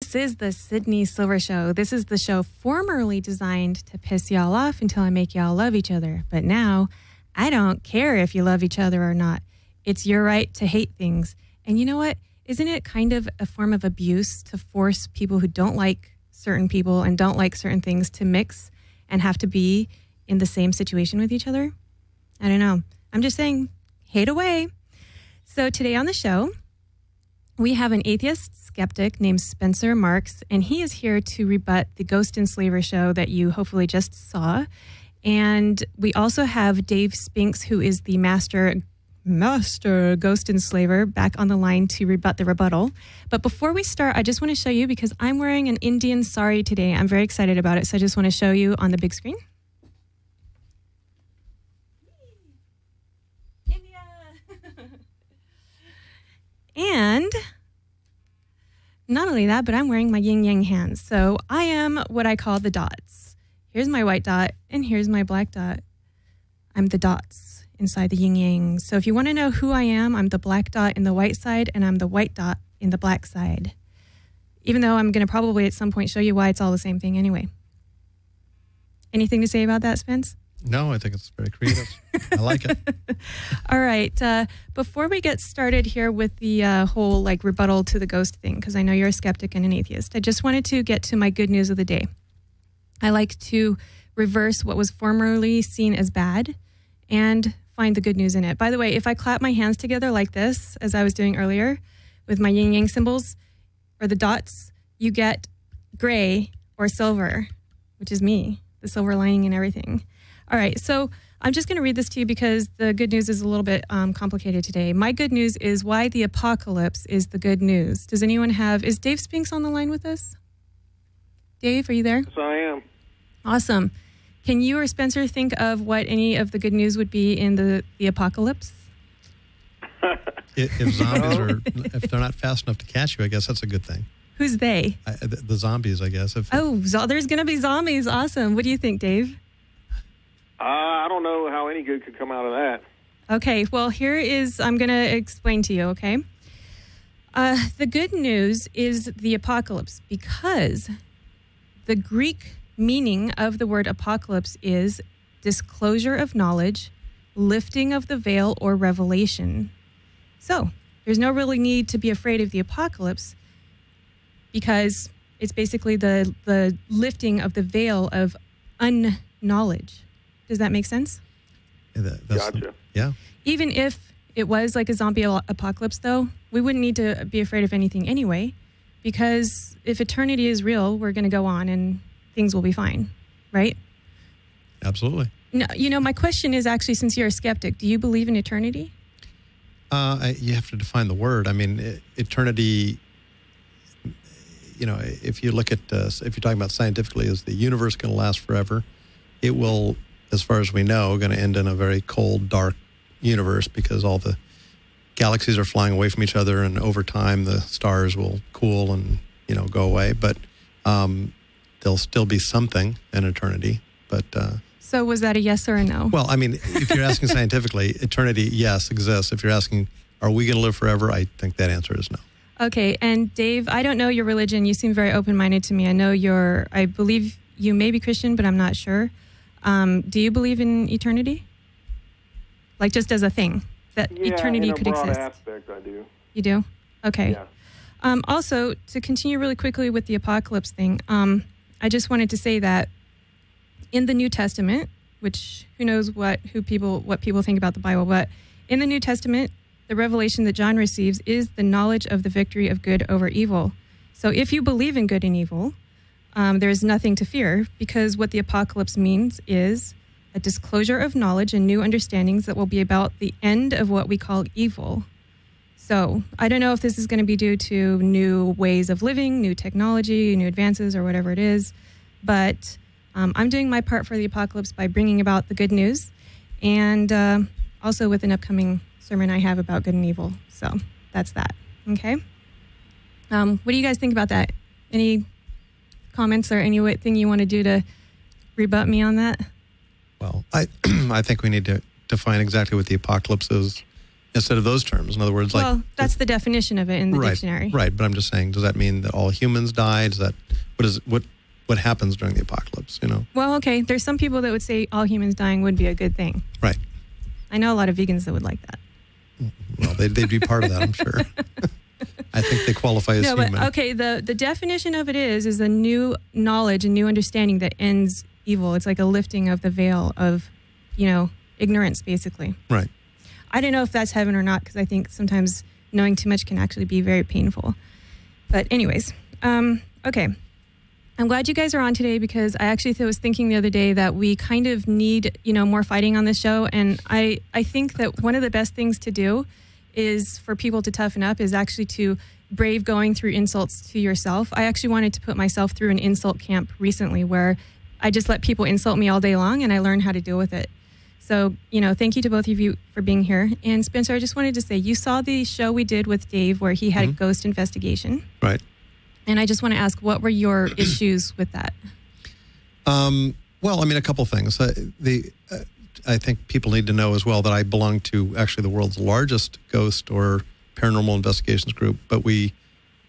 This is the Sydney Silver Show. This is the show formerly designed to piss y'all off until I make y'all love each other. But now, I don't care if you love each other or not. It's your right to hate things. And you know what? Isn't it kind of a form of abuse to force people who don't like certain people and don't like certain things to mix and have to be in the same situation with each other? I don't know. I'm just saying, hate away. So today on the show, we have an atheist skeptic named Spencer Marks, and he is here to rebut the Ghost Enslaver show that you hopefully just saw. And we also have Dave Spinks, who is the master Ghost Enslaver, back on the line to rebut the rebuttal. But before we start, I just want to show you, because I'm wearing an Indian sari today. I'm very excited about it, so I just want to show you on the big screen. And not only that, but I'm wearing my yin-yang hands. So I am what I call the dots. Here's my white dot, and here's my black dot. I'm the dots inside the yin-yang. So if you want to know who I am, I'm the black dot in the white side, and I'm the white dot in the black side. Even though I'm going to probably at some point show you why it's all the same thing anyway. Anything to say about that, Spence? No, I think it's very creative. I like it. All right. Before we get started here with the whole rebuttal to the ghost thing, because I know you're a skeptic and an atheist, I just wanted to get to my good news of the day. I like to reverse what was formerly seen as bad and find the good news in it. By the way, if I clap my hands together like this, as I was doing earlier with my yin-yang symbols or the dots, you get gray or silver, which is me, the silver lining and everything. All right, so I'm just going to read this to you because the good news is a little bit complicated today. My good news is why the apocalypse is the good news. Does anyone is Dave Spinks on the line with us? Dave, are you there? Yes, I am. Awesome. Can you or Spencer think of what any of the good news would be in the apocalypse? If zombies if they're not fast enough to catch you, I guess that's a good thing. Who's they? The zombies, I guess. There's going to be zombies. Awesome. What do you think, Dave? I don't know how any good could come out of that. Okay, well, I'm going to explain to you, okay? The good news is the apocalypse, because the Greek meaning of the word apocalypse is disclosure of knowledge, lifting of the veil, or revelation. So there's no really need to be afraid of the apocalypse, because it's basically the lifting of the veil of unknowledge. Does that make sense? Yeah, Gotcha. Yeah. Even if it was like a zombie apocalypse, though, we wouldn't need to be afraid of anything anyway, because if eternity is real, we're going to go on and things will be fine, right? Absolutely. No, my question is actually, since you're a skeptic, do you believe in eternity? You have to define the word. I mean, eternity, if you look at, if you're talking about scientifically, is the universe going to last forever? It will, as far as we know, going to end in a very cold, dark universe because all the galaxies are flying away from each other, and over time the stars will cool and, go away. But there'll still be something in eternity. But so was that a yes or a no? Well, I mean, if you're asking scientifically, eternity, yes, exists. If you're asking, are we going to live forever? I think that answer is no. Okay, and Dave, I don't know your religion. You seem very open-minded to me. I believe you may be Christian, but I'm not sure. Do you believe in eternity? Like just as a thing, that eternity could exist? In a broad aspect, I do. You do? Okay. Yeah. Also, to continue really quickly with the apocalypse thing, I just wanted to say that in the New Testament, which who knows what people think about the Bible, but in the New Testament, the revelation that John receives is the knowledge of the victory of good over evil. So if you believe in good and evil, there's nothing to fear, because what the apocalypse means is a disclosure of knowledge and new understandings that will be about the end of what we call evil. So I don't know if this is going to be due to new ways of living, new technology, new advances, or whatever it is, but I'm doing my part for the apocalypse by bringing about the good news, and also with an upcoming sermon I have about good and evil. So that's that. Okay. What do you guys think about that? Any comments or anything you want to do to rebut me on that? Well, I think we need to define exactly what the apocalypse is instead of those terms. In other words, well, that's the definition of it in the dictionary. Right, but I'm just saying, does that mean that all humans die? Does that what happens during the apocalypse? Well, okay. There's some people that would say all humans dying would be a good thing. Right. I know a lot of vegans that would like that. Well, they'd be part of that, I'm sure. I think they qualify as human. But okay, the definition of it is a new knowledge, a new understanding that ends evil. It's like a lifting of the veil of, ignorance, basically. Right. I don't know if that's heaven or not, because I think sometimes knowing too much can actually be very painful. But anyways, okay. I'm glad you guys are on today, because I actually was thinking the other day that we kind of need, more fighting on this show. And I think that one of the best things to do is for people to toughen up is actually to brave going through insults to yourself. I actually wanted to put myself through an insult camp recently where I just let people insult me all day long and I learned how to deal with it. So, thank you to both of you for being here. And Spencer, I just wanted to say, you saw the show we did with Dave where he had a ghost investigation. Right. And I just want to ask, what were your issues with that? Well, a couple things. I think people need to know as well that I belong to actually the world's largest ghost or paranormal investigations group, but we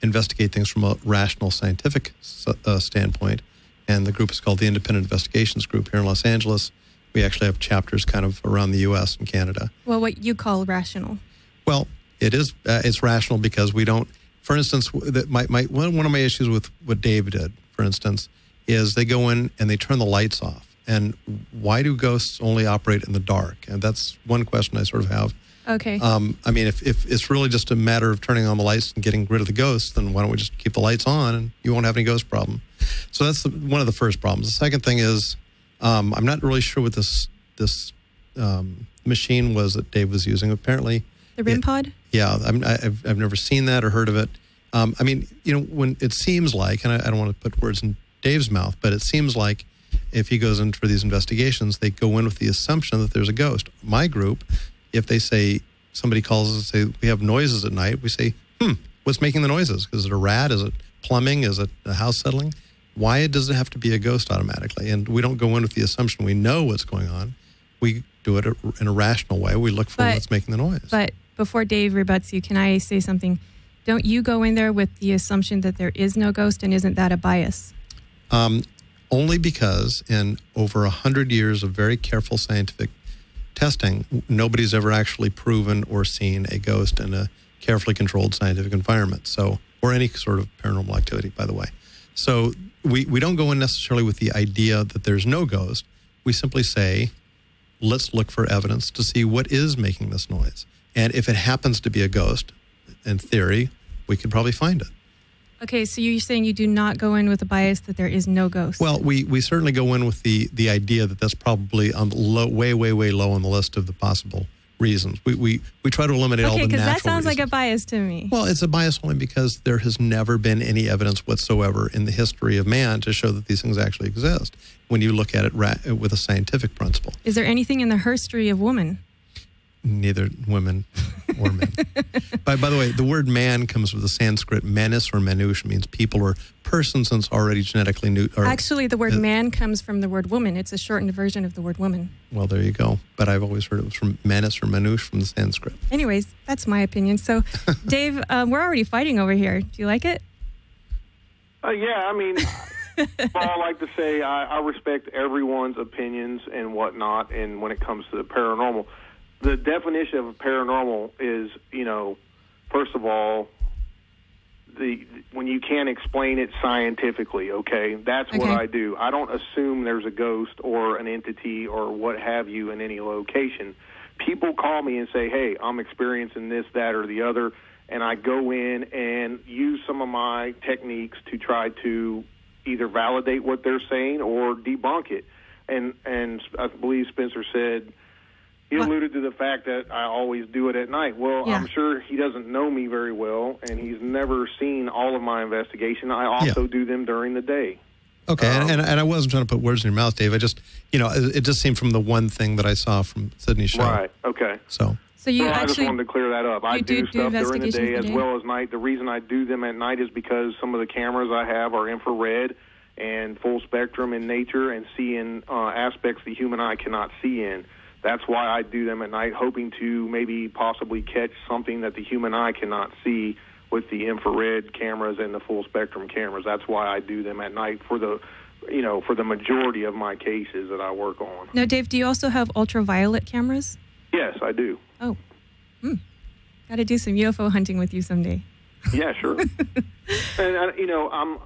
investigate things from a rational scientific standpoint. And the group is called the Independent Investigations Group here in Los Angeles. We actually have chapters kind of around the U.S. and Canada. Well, what you call rational? Well, it is. It's rational because we don't. For instance, one of my issues with what Dave did, for instance, is they go in and they turn the lights off. And why do ghosts only operate in the dark? And that's one question I sort of have. Okay. If it's really just a matter of turning on the lights and getting rid of the ghosts, then why don't we just keep the lights on and you won't have any ghost problem? So that's one of the first problems. The second thing is I'm not really sure what this machine was that Dave was using. Apparently, the REM pod. Yeah, I've never seen that or heard of it. When it seems like, and I don't want to put words in Dave's mouth, but it seems like if he goes in for these investigations, they go in with the assumption that there's a ghost. My group, if they say, somebody calls us and say, we have noises at night, we say, what's making the noises? Is it a rat? Is it plumbing? Is it a house settling? Why does it have to be a ghost automatically? And we don't go in with the assumption we know what's going on. We do it in a rational way. We look for what's making the noise. But before Dave rebuts you, can I say something? Don't you go in there with the assumption that there is no ghost, and isn't that a bias? Only because in over 100 years of very careful scientific testing, nobody's ever actually proven or seen a ghost in a carefully controlled scientific environment. So, or any sort of paranormal activity, by the way. So we don't go in necessarily with the idea that there's no ghost. We simply say, let's look for evidence to see what is making this noise. And if it happens to be a ghost, in theory, we could probably find it. Okay, so you're saying you do not go in with a bias that there is no ghost? Well, we certainly go in with the idea that that's probably on way low on the list of the possible reasons. We try to eliminate all the natural reasons. Okay, because that sounds like a bias to me. Well, it's a bias only because there has never been any evidence whatsoever in the history of man to show that these things actually exist when you look at it with a scientific principle. Is there anything in the history of woman? Neither women or men. By the way, the word man comes from the Sanskrit manus or manush, means people or persons that's already genetically new. Actually, the word man comes from the word woman. It's a shortened version of the word woman. Well, there you go. But I've always heard it was from manus or manush from the Sanskrit. Anyways, that's my opinion. So, Dave, we're already fighting over here. Do you like it? Yeah, I like to say I respect everyone's opinions and whatnot, and when it comes to the paranormal. The definition of paranormal is, first of all, when you can't explain it scientifically, okay? That's what I do. I don't assume there's a ghost or an entity or what have you in any location. People call me and say, hey, I'm experiencing this, that, or the other, and I go in and use some of my techniques to try to either validate what they're saying or debunk it. And I believe Spencer said, he alluded to the fact that I always do it at night. Well, yeah. I'm sure he doesn't know me very well, and he's never seen all of my investigation. I also do them during the day. Okay, and I wasn't trying to put words in your mouth, Dave. I just, it just seemed from the one thing that I saw from Sydney's show. Right, okay. So you I just wanted to clear that up. I do stuff during the day as well as night. The reason I do them at night is because some of the cameras I have are infrared and full spectrum in nature and see in aspects the human eye cannot see in. that's why I do them at night, hoping to maybe possibly catch something that the human eye cannot see with the infrared cameras and the full spectrum cameras. That's why I do them at night for the majority of my cases that I work on. Now, Dave, do you also have ultraviolet cameras? Yes, I do. Oh, got to do some UFO hunting with you someday. Yeah, sure. And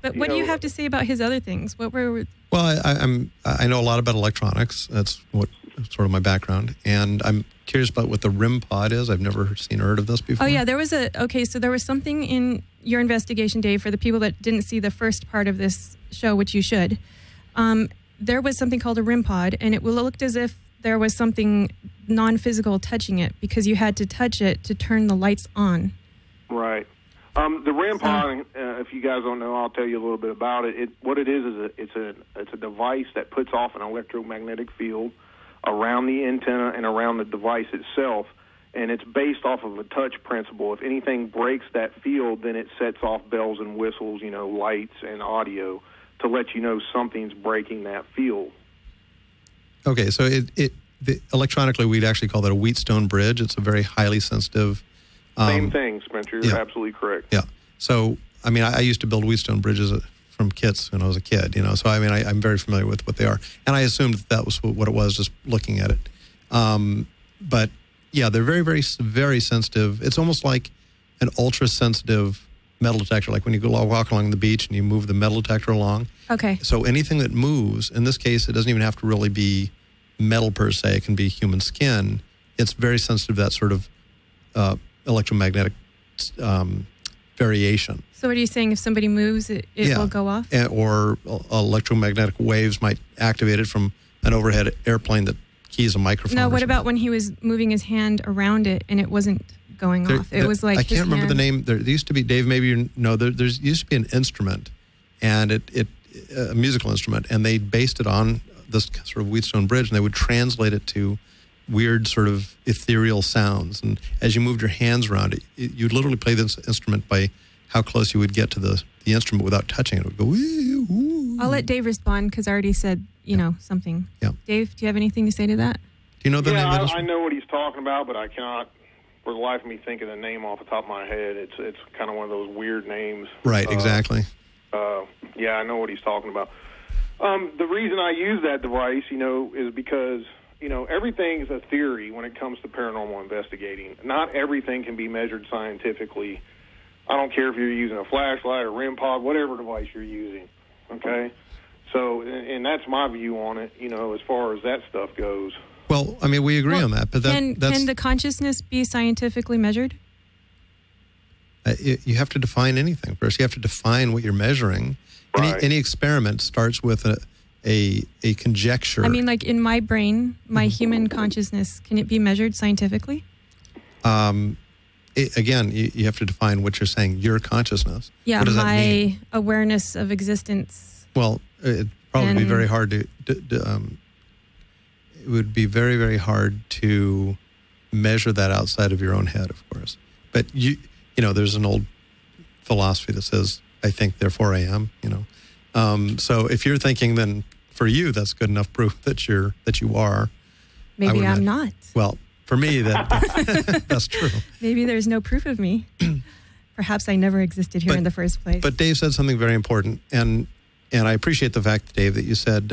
But what do you have to say about his other things? What were? Well, I know a lot about electronics. That's what sort of my background, and I'm curious about what the REM pod is. I've never seen or heard of this before. Oh yeah, there was something in your investigation, Dave, for the people that didn't see the first part of this show, which you should. There was something called a REM pod, and it looked as if there was something non-physical touching it because you had to touch it to turn the lights on. Right. The REM pod, if you guys don't know, I'll tell you a little bit about it. What it is it's a device that puts off an electromagnetic field around the antenna and around the device itself, and it's based off of a touch principle. If anything breaks that field, then it sets off bells and whistles, lights and audio to let you know something's breaking that field. Okay, so electronically we'd actually call that a Wheatstone bridge. It's a very highly sensitive. Same thing, Spencer. You're absolutely correct. Yeah. So, I used to build Wheatstone bridges from kits when I was a kid, So, I'm very familiar with what they are. And I assumed that was what it was, just looking at it. But, yeah, they're very, very, very sensitive. It's almost like an ultra-sensitive metal detector, like when you go walk along the beach and you move the metal detector along. Okay. So anything that moves, in this case, it doesn't even have to really be metal per se. It can be human skin. It's very sensitive to that sort of electromagnetic variation. So what are you saying? If somebody moves, it will go off? Or electromagnetic waves might activate it from an overhead airplane that keys a microphone. No, what about when he was moving his hand around it and it wasn't going off? It was like I can't remember the name. There used to be, Dave, maybe you know, there used to be an instrument, and a musical instrument, and they based it on this sort of Wheatstone bridge, and they would translate it to weird sort of ethereal sounds. And as you moved your hands around it, you'd literally play this instrument by how close you would get to the instrument without touching it. It would go, wee, woo. I'll let Dave respond because I already said, something. Yeah. Dave, do you have anything to say to that? Do you know the name of I know what he's talking about, but I cannot, for the life of me, think of the name off the top of my head. It's kind of one of those weird names. Right, exactly. Yeah, I know what he's talking about. The reason I use that device, is because, everything's a theory when it comes to paranormal investigating. Not everything can be measured scientifically. I don't care if you're using a flashlight or REM pod, whatever device you're using, okay? So, and that's my view on it, as far as that stuff goes. Well, we agree on that, but can the consciousness be scientifically measured? You have to define anything first. You have to define what you're measuring. Right. Any experiment starts with a conjecture. Like in my brain, my human consciousness, can it be measured scientifically? Again, you have to define what you're saying, your consciousness. Yeah, what does that mean? My awareness of existence. Well, it'd probably be very hard to it would be very, very hard to measure that outside of your own head, of course. But there's an old philosophy that says, I think, therefore I am, So if you're thinking, then for you, that's good enough proof that you are. Maybe I'm not. Well, for me, that's true. Maybe there's no proof of me. Perhaps I never existed here in the first place. But Dave said something very important, and I appreciate the fact, Dave, that you said,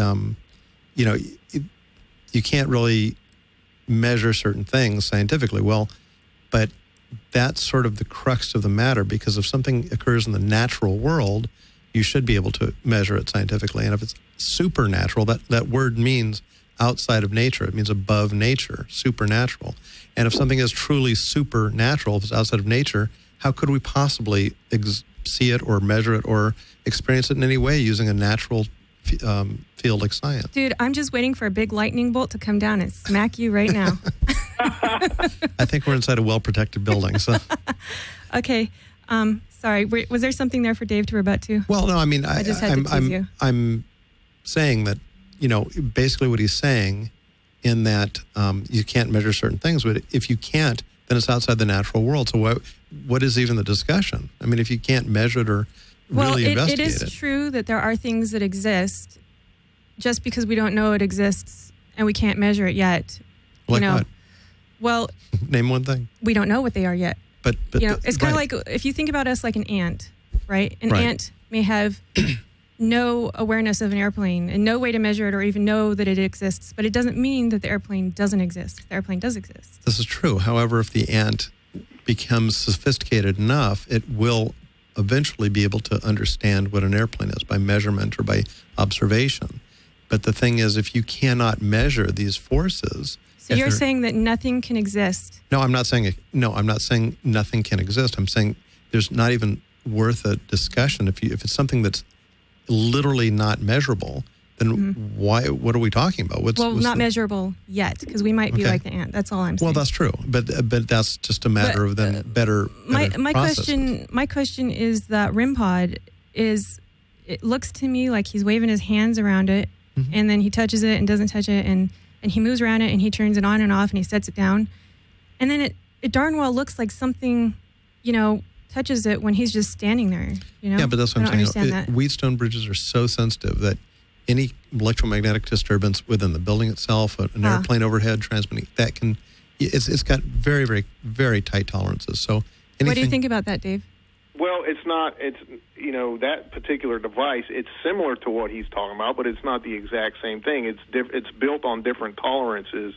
you can't really measure certain things scientifically. Well, but that's sort of the crux of the matter, because if something occurs in the natural world, you should be able to measure it scientifically. And if it's supernatural, that word means outside of nature. It means above nature, supernatural. And if something is truly supernatural, if it's outside of nature, how could we possibly see it or measure it or experience it in any way using a natural field like science? Dude, I'm just waiting for a big lightning bolt to come down and smack you right now. I think we're inside a well-protected building. So, okay. Sorry. Was there something there for Dave to rebut to? Well, no. I just had to tease you. I'm saying that basically what he's saying, in that you can't measure certain things, but if you can't, then it's outside the natural world. So what is even the discussion? If you can't measure it or really investigate it. It is true that there are things that exist just because we don't know it exists and we can't measure it yet. Like what? Well, name one thing. We don't know what they are yet. But it's kind of like if you think about us like an ant, right? An Right. ant may have no awareness of an airplane and no way to measure it or even know that it exists, but it doesn't mean that the airplane doesn't exist. The airplane does exist. This is true. However, if the ant becomes sophisticated enough, it will eventually be able to understand what an airplane is by measurement or by observation. But the thing is, if you cannot measure these forces... So you're saying that nothing can exist? No, I'm not saying nothing can exist. I'm saying there's not even worth a discussion. If it's something that's literally not measurable, then what are we talking about? What's not measurable yet, because we might be like the ant. That's all I'm saying. Well, that's true, but that's just a matter of then better my processes. question is that REM pod is. It looks to me like he's waving his hands around it, and then he touches it and doesn't touch it, and he moves around it and he turns it on and off and he sets it down, and then it darn well looks like something, touches it when he's just standing there. Yeah, but that's what I'm saying. That. Wheatstone bridges are so sensitive that any electromagnetic disturbance within the building itself, an airplane overhead transmitting, it's got very, very, very tight tolerances. So What do you think about that, Dave? Well, that particular device, it's similar to what he's talking about, but it's not the exact same thing. It's built on different tolerances,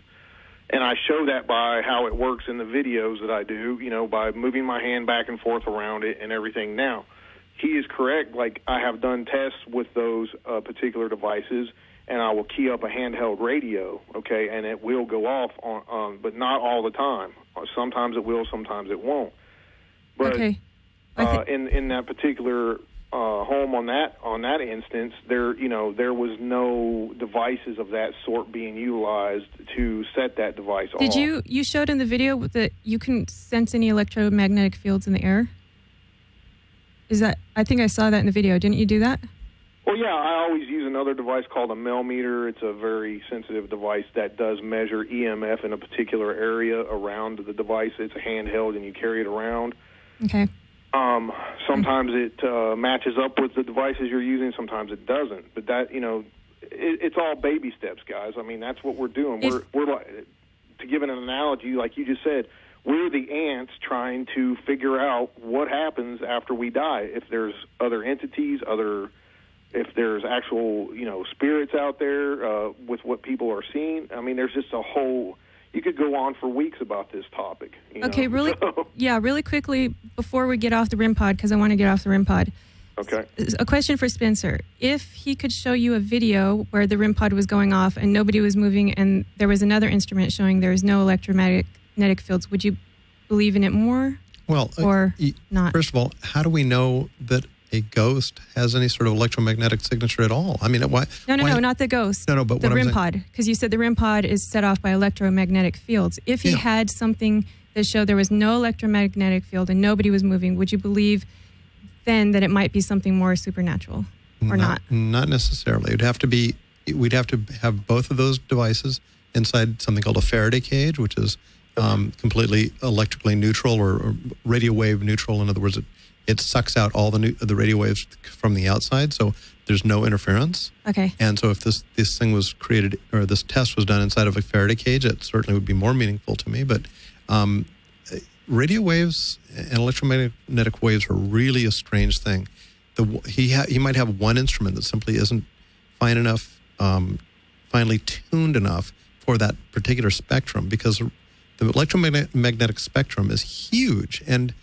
and I show that by how it works in the videos that I do, by moving my hand back and forth around it and everything. Now, he is correct. Like, I have done tests with those particular devices, and I will key up a handheld radio, okay, and it will go off, but not all the time. Sometimes it will, sometimes it won't. But okay. In that particular home on that instance, there was no devices of that sort being utilized to set that device off. Did you showed in the video that you couldn't sense any electromagnetic fields in the air? I think I saw that in the video. Didn't you do that? Well, yeah, I always use another device called a millimeter. It's a very sensitive device that does measure EMF in a particular area around the device. It's a handheld and you carry it around. Okay. Sometimes it matches up with the devices you're using. Sometimes it doesn't. But that, it's all baby steps, guys. I mean, that's what we're doing. We're like, to give an analogy, like you just said, we're the ants trying to figure out what happens after we die. If there's other entities, if there's actual, spirits out there with what people are seeing. I mean, there's just a whole. You could go on for weeks about this topic. Okay, really quickly before we get off the REM pod, because I want to get off the REM pod. Okay. A question for Spencer. If he could show you a video where the REM pod was going off and nobody was moving and there was another instrument showing there was no electromagnetic fields, would you believe in it more or not? First of all, how do we know that a ghost has any sort of electromagnetic signature at all? I mean, why? No, not the ghost. No, but the REM pod, because you said the REM pod is set off by electromagnetic fields. If he had something that showed there was no electromagnetic field and nobody was moving, would you believe then that it might be something more supernatural or not? Not necessarily. We'd have to have both of those devices inside something called a Faraday cage, which is completely electrically neutral or radio wave neutral. In other words, it sucks out all the radio waves from the outside, so there's no interference. Okay. And so if this thing was created, or this test was done inside of a Faraday cage, it certainly would be more meaningful to me. But radio waves and electromagnetic waves are really a strange thing. He might have one instrument that simply isn't fine enough, finely tuned enough for that particular spectrum, because the electromagnetic spectrum is huge. And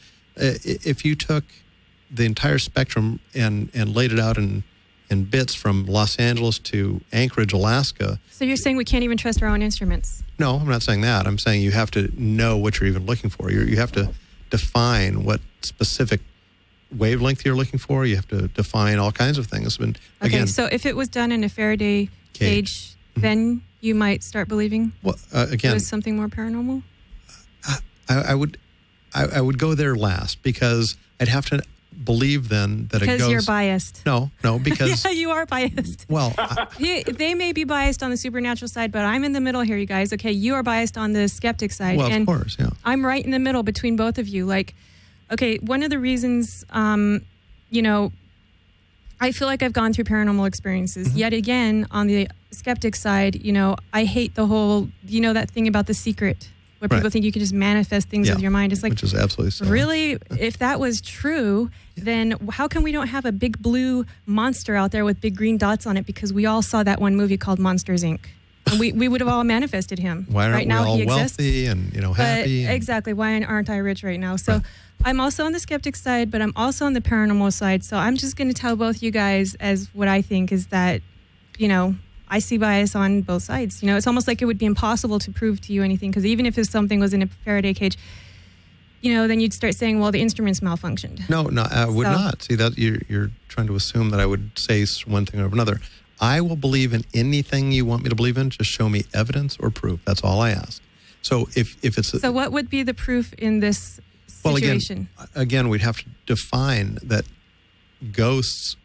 if you took the entire spectrum and laid it out in bits from Los Angeles to Anchorage, Alaska. So you're saying we can't even trust our own instruments? No, I'm not saying that. I'm saying you have to know what you're even looking for. You have to define what specific wavelength you're looking for. You have to define all kinds of things. And again, so if it was done in a Faraday cage, then you might start believing again, it was something more paranormal? I would go there last, because I'd have to believe then that because you're biased. No, because yeah, you are biased. Well, they may be biased on the supernatural side, but I'm in the middle here, you guys. Okay, you are biased on the skeptic side. Well, and of course, yeah. I'm right in the middle between both of you. Like, okay, one of the reasons, I feel like I've gone through paranormal experiences. Yet again, on the skeptic side, I hate the whole, that thing about The Secret, where people think you can just manifest things with your mind. It's like, which is absolutely silly. Really? If that was true, then how come we don't have a big blue monster out there with big green dots on it? Because we all saw that one movie called Monsters, Inc. And we would have all manifested him. Why aren't right now, we all he exists, wealthy and happy? Exactly. Why aren't I rich right now? So I'm also on the skeptic side, but I'm also on the paranormal side. So I'm just going to tell both you guys as what I think is that, I see bias on both sides. It's almost like it would be impossible to prove to you anything, because even if something was in a Faraday cage, then you'd start saying, well, the instruments malfunctioned. No, I would not. See, that you're trying to assume that I would say one thing or another. I will believe in anything you want me to believe in. Just show me evidence or proof. That's all I ask. So if it's... So what would be the proof in this situation? Well, again, we'd have to define that ghosts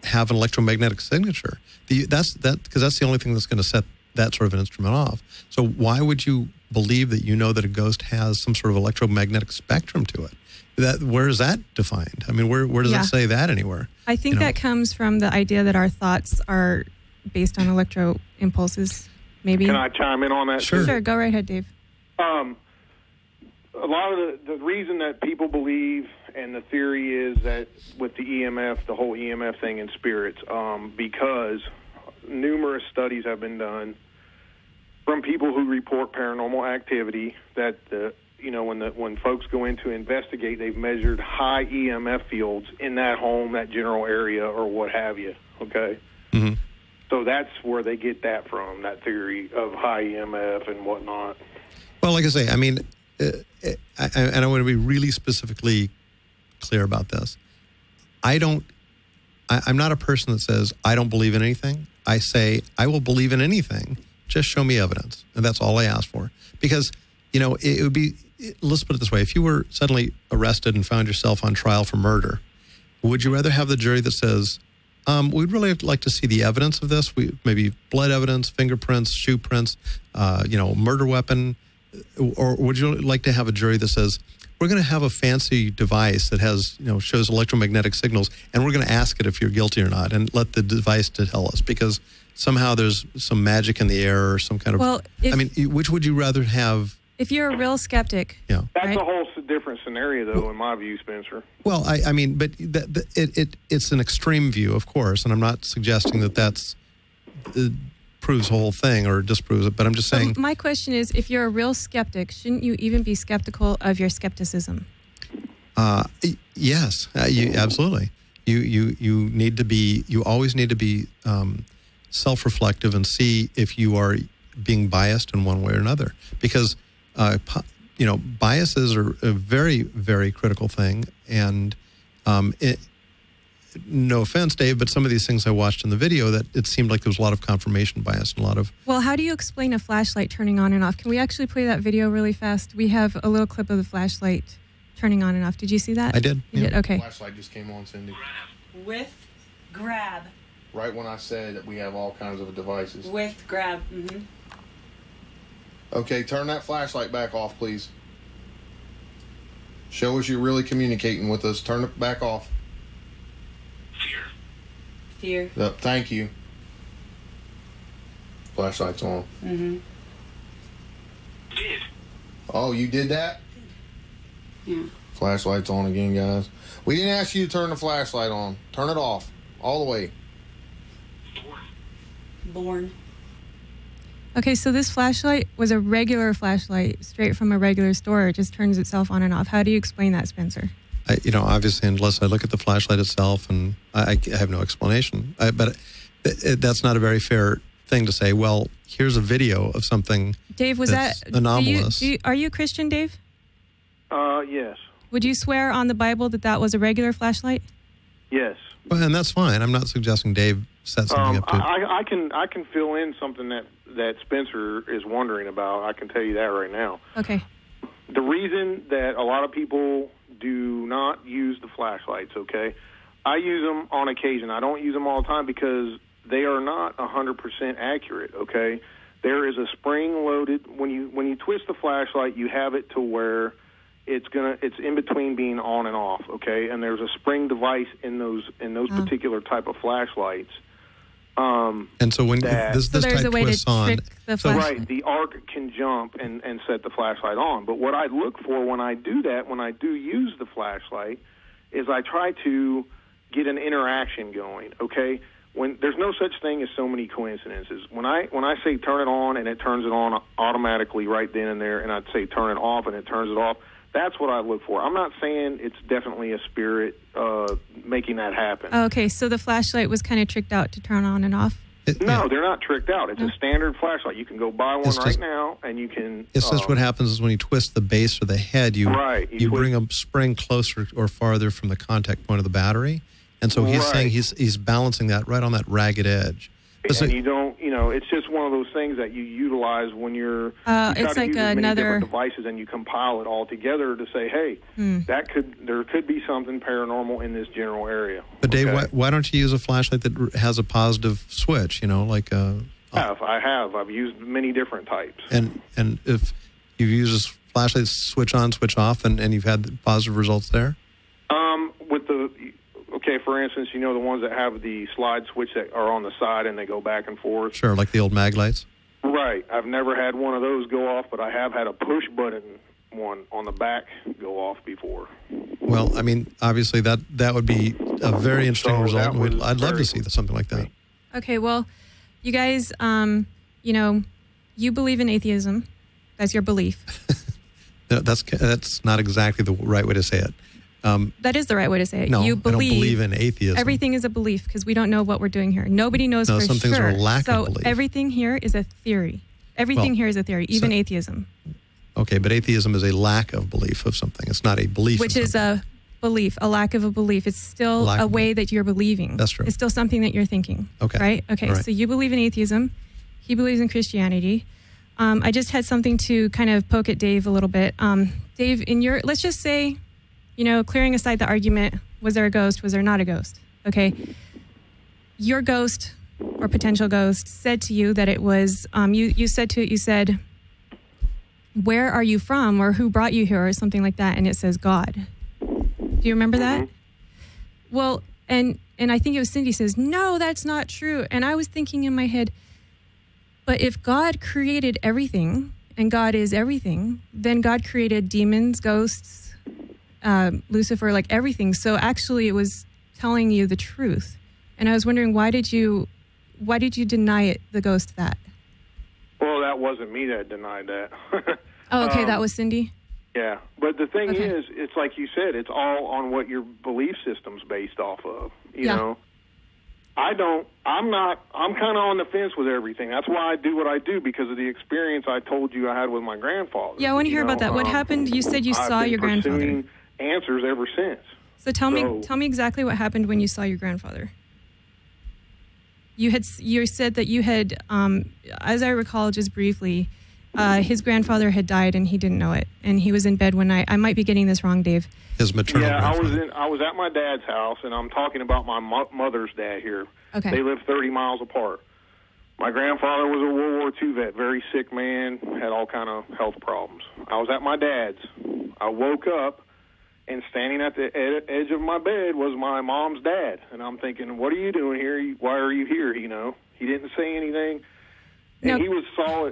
have an electromagnetic signature. Because that's the only thing that's going to set that sort of an instrument off. So why would you believe that that a ghost has some sort of electromagnetic spectrum to it? Where is that defined? I mean, where does it say that anywhere? I think that comes from the idea that our thoughts are based on electro impulses, maybe. Can I chime in on that? Sure, go right ahead, Dave. A lot of the reason that people believe, and the theory is that with the EMF, the whole EMF thing in spirits, because numerous studies have been done from people who report paranormal activity that when folks go in to investigate, they've measured high EMF fields in that home, that general area, or what have you. Okay, so that's where they get that from, that theory of high EMF and whatnot. Well, like I say, I mean, and I want to be really specifically clear about this. I'm not a person that says I don't believe in anything. I say I will believe in anything. Just show me evidence, and that's all I ask for. Because it would be. Let's put it this way: if you were suddenly arrested and found yourself on trial for murder, would you rather have the jury that says, we'd really like to see the evidence of this, maybe blood evidence, fingerprints, shoe prints, murder weapon, or would you like to have a jury that says, we're going to have a fancy device that has, shows electromagnetic signals, and we're going to ask it if you're guilty or not, and let the device to tell us, because somehow there's some magic in the air or some kind of... Well, which would you rather have? If you're a real skeptic... Yeah. That's a whole different scenario, though, in my view, Spencer. Well, I mean, but it's an extreme view, of course, and I'm not suggesting that proves the whole thing or disproves it, but I'm just saying... My question is, if you're a real skeptic, shouldn't you even be skeptical of your skepticism? Yes, absolutely. You need to be... You always need to be self-reflective and see if you are being biased in one way or another, because... biases are a very, very critical thing. And no offense, Dave, but some of these things I watched in the video, that it seemed like there was a lot of confirmation bias and a lot of... Well, how do you explain a flashlight turning on and off? Can we actually play that video really fast? We have a little clip of the flashlight turning on and off. Did you see that? I did. You did? Okay. The flashlight just came on, Cindy. With grab. Right when I said that we have all kinds of devices. With grab. Mm-hmm. Okay, turn that flashlight back off, please. Show us you're really communicating with us. Turn it back off. Fear. Thank you. Flashlight's on. Mm-hmm. Did. Oh, you did that? Yeah. Flashlight's on again, guys. We didn't ask you to turn the flashlight on. Turn it off. All the way. Born. Okay, so this flashlight was a regular flashlight straight from a regular store. It just turns itself on and off. How do you explain that, Spencer? Obviously, unless I look at the flashlight itself, and I have no explanation. But that's not a very fair thing to say, well, here's a video of something. Dave, was that's that anomalous. Are you a Christian, Dave? Yes. Would you swear on the Bible that was a regular flashlight? Yes. Well, and that's fine. I'm not suggesting Dave set something up to... I can fill in something that Spencer is wondering about. I can tell you that right now. Okay. The reason that a lot of people do not use the flashlights, okay? I use them on occasion. I don't use them all the time because they are not 100% accurate, okay? There is a spring loaded... When you twist the flashlight, you have it to where it's in between being on and off, okay? And there's a spring device in those particular type of flashlights. And so when this there's type a way twists to on, trick the flashlight. Right, the arc can jump and set the flashlight on. But what I look for when I do that, when I do use the flashlight, is I try to get an interaction going, okay? When there's no such thing as so many coincidences. When I say turn it on and it turns it on automatically right then and there, and I'd say turn it off and it turns it off, that's what I look for. I'm not saying it's definitely a spirit making that happen. Okay, so the flashlight was kind of tricked out to turn on and off? No, they're not tricked out. It's a standard flashlight. You can go buy one right now, and you can... It's just what happens is when you twist the base or the head, you bring a spring closer or farther from the contact point of the battery. And so he's saying he's balancing that right on that ragged edge. And you don't, it's just one of those things that you utilize when you're... it's like another... different devices, and you compile it all together to say, hey, there could be something paranormal in this general area. But Dave, why don't you use a flashlight that has a positive switch, like... I have. I've used many different types. And if you use a flashlight switch on, switch off, and you've had positive results there? With the... Okay, for instance, the ones that have the slide switch that are on the side and they go back and forth. Sure, like the old mag lights? Right. I've never had one of those go off, but I have had a push button one on the back go off before. Well, I mean, obviously that would be a very interesting result. I'd love to see something like that. Okay, well, you guys, you believe in atheism. That's your belief. That's not exactly the right way to say it. That is the right way to say it. No, you I don't believe in atheism. Everything is a belief because we don't know what we're doing here. Nobody knows for some sure. Things are a lack of belief. So everything here is a theory. Everything here is a theory, even atheism. Okay, but atheism is a lack of belief of something. It's not a belief. Which is a belief, a lack of a belief. It's still a way that you're believing. That's true. It's still something that you're thinking. Okay. Right? Okay, so you believe in atheism. He believes in Christianity. I just had something to kind of poke at Dave a little bit. Dave, let's just say... clearing aside the argument, was there a ghost, was there not a ghost? Okay. Your ghost or potential ghost said to you that it was, you said, where are you from or who brought you here or something like that, and it says God. Do you remember that? Well, and I think it was Cindy says, no, that's not true. And I was thinking in my head, but if God created everything and God is everything, then God created demons, ghosts, Lucifer, like everything. So actually it was telling you the truth. And I was wondering, why did you deny the ghost that? Well, that wasn't me that denied that. Oh, okay. That was Cindy? Yeah. But the thing is, it's like you said, it's all on what your belief system's based off of, you know? I'm kind of on the fence with everything. That's why I do what I do, because of the experience I told you I had with my grandfather. Yeah, I want to hear about that. What happened? You said you saw your grandfather. Answers ever since. So tell me exactly what happened when you saw your grandfather. You said that you had, as I recall, just briefly, his grandfather had died and he didn't know it, and he was in bed one night. I might be getting this wrong, Dave. His maternal grandfather. I was at my dad's house, and I'm talking about my mother's dad here. Okay. They lived 30 miles apart. My grandfather was a World War II vet, very sick man, had all kind of health problems. I was at my dad's. I woke up, and standing at the edge of my bed was my mom's dad. And I'm thinking, what are you doing here? Why are you here? He didn't say anything. And he was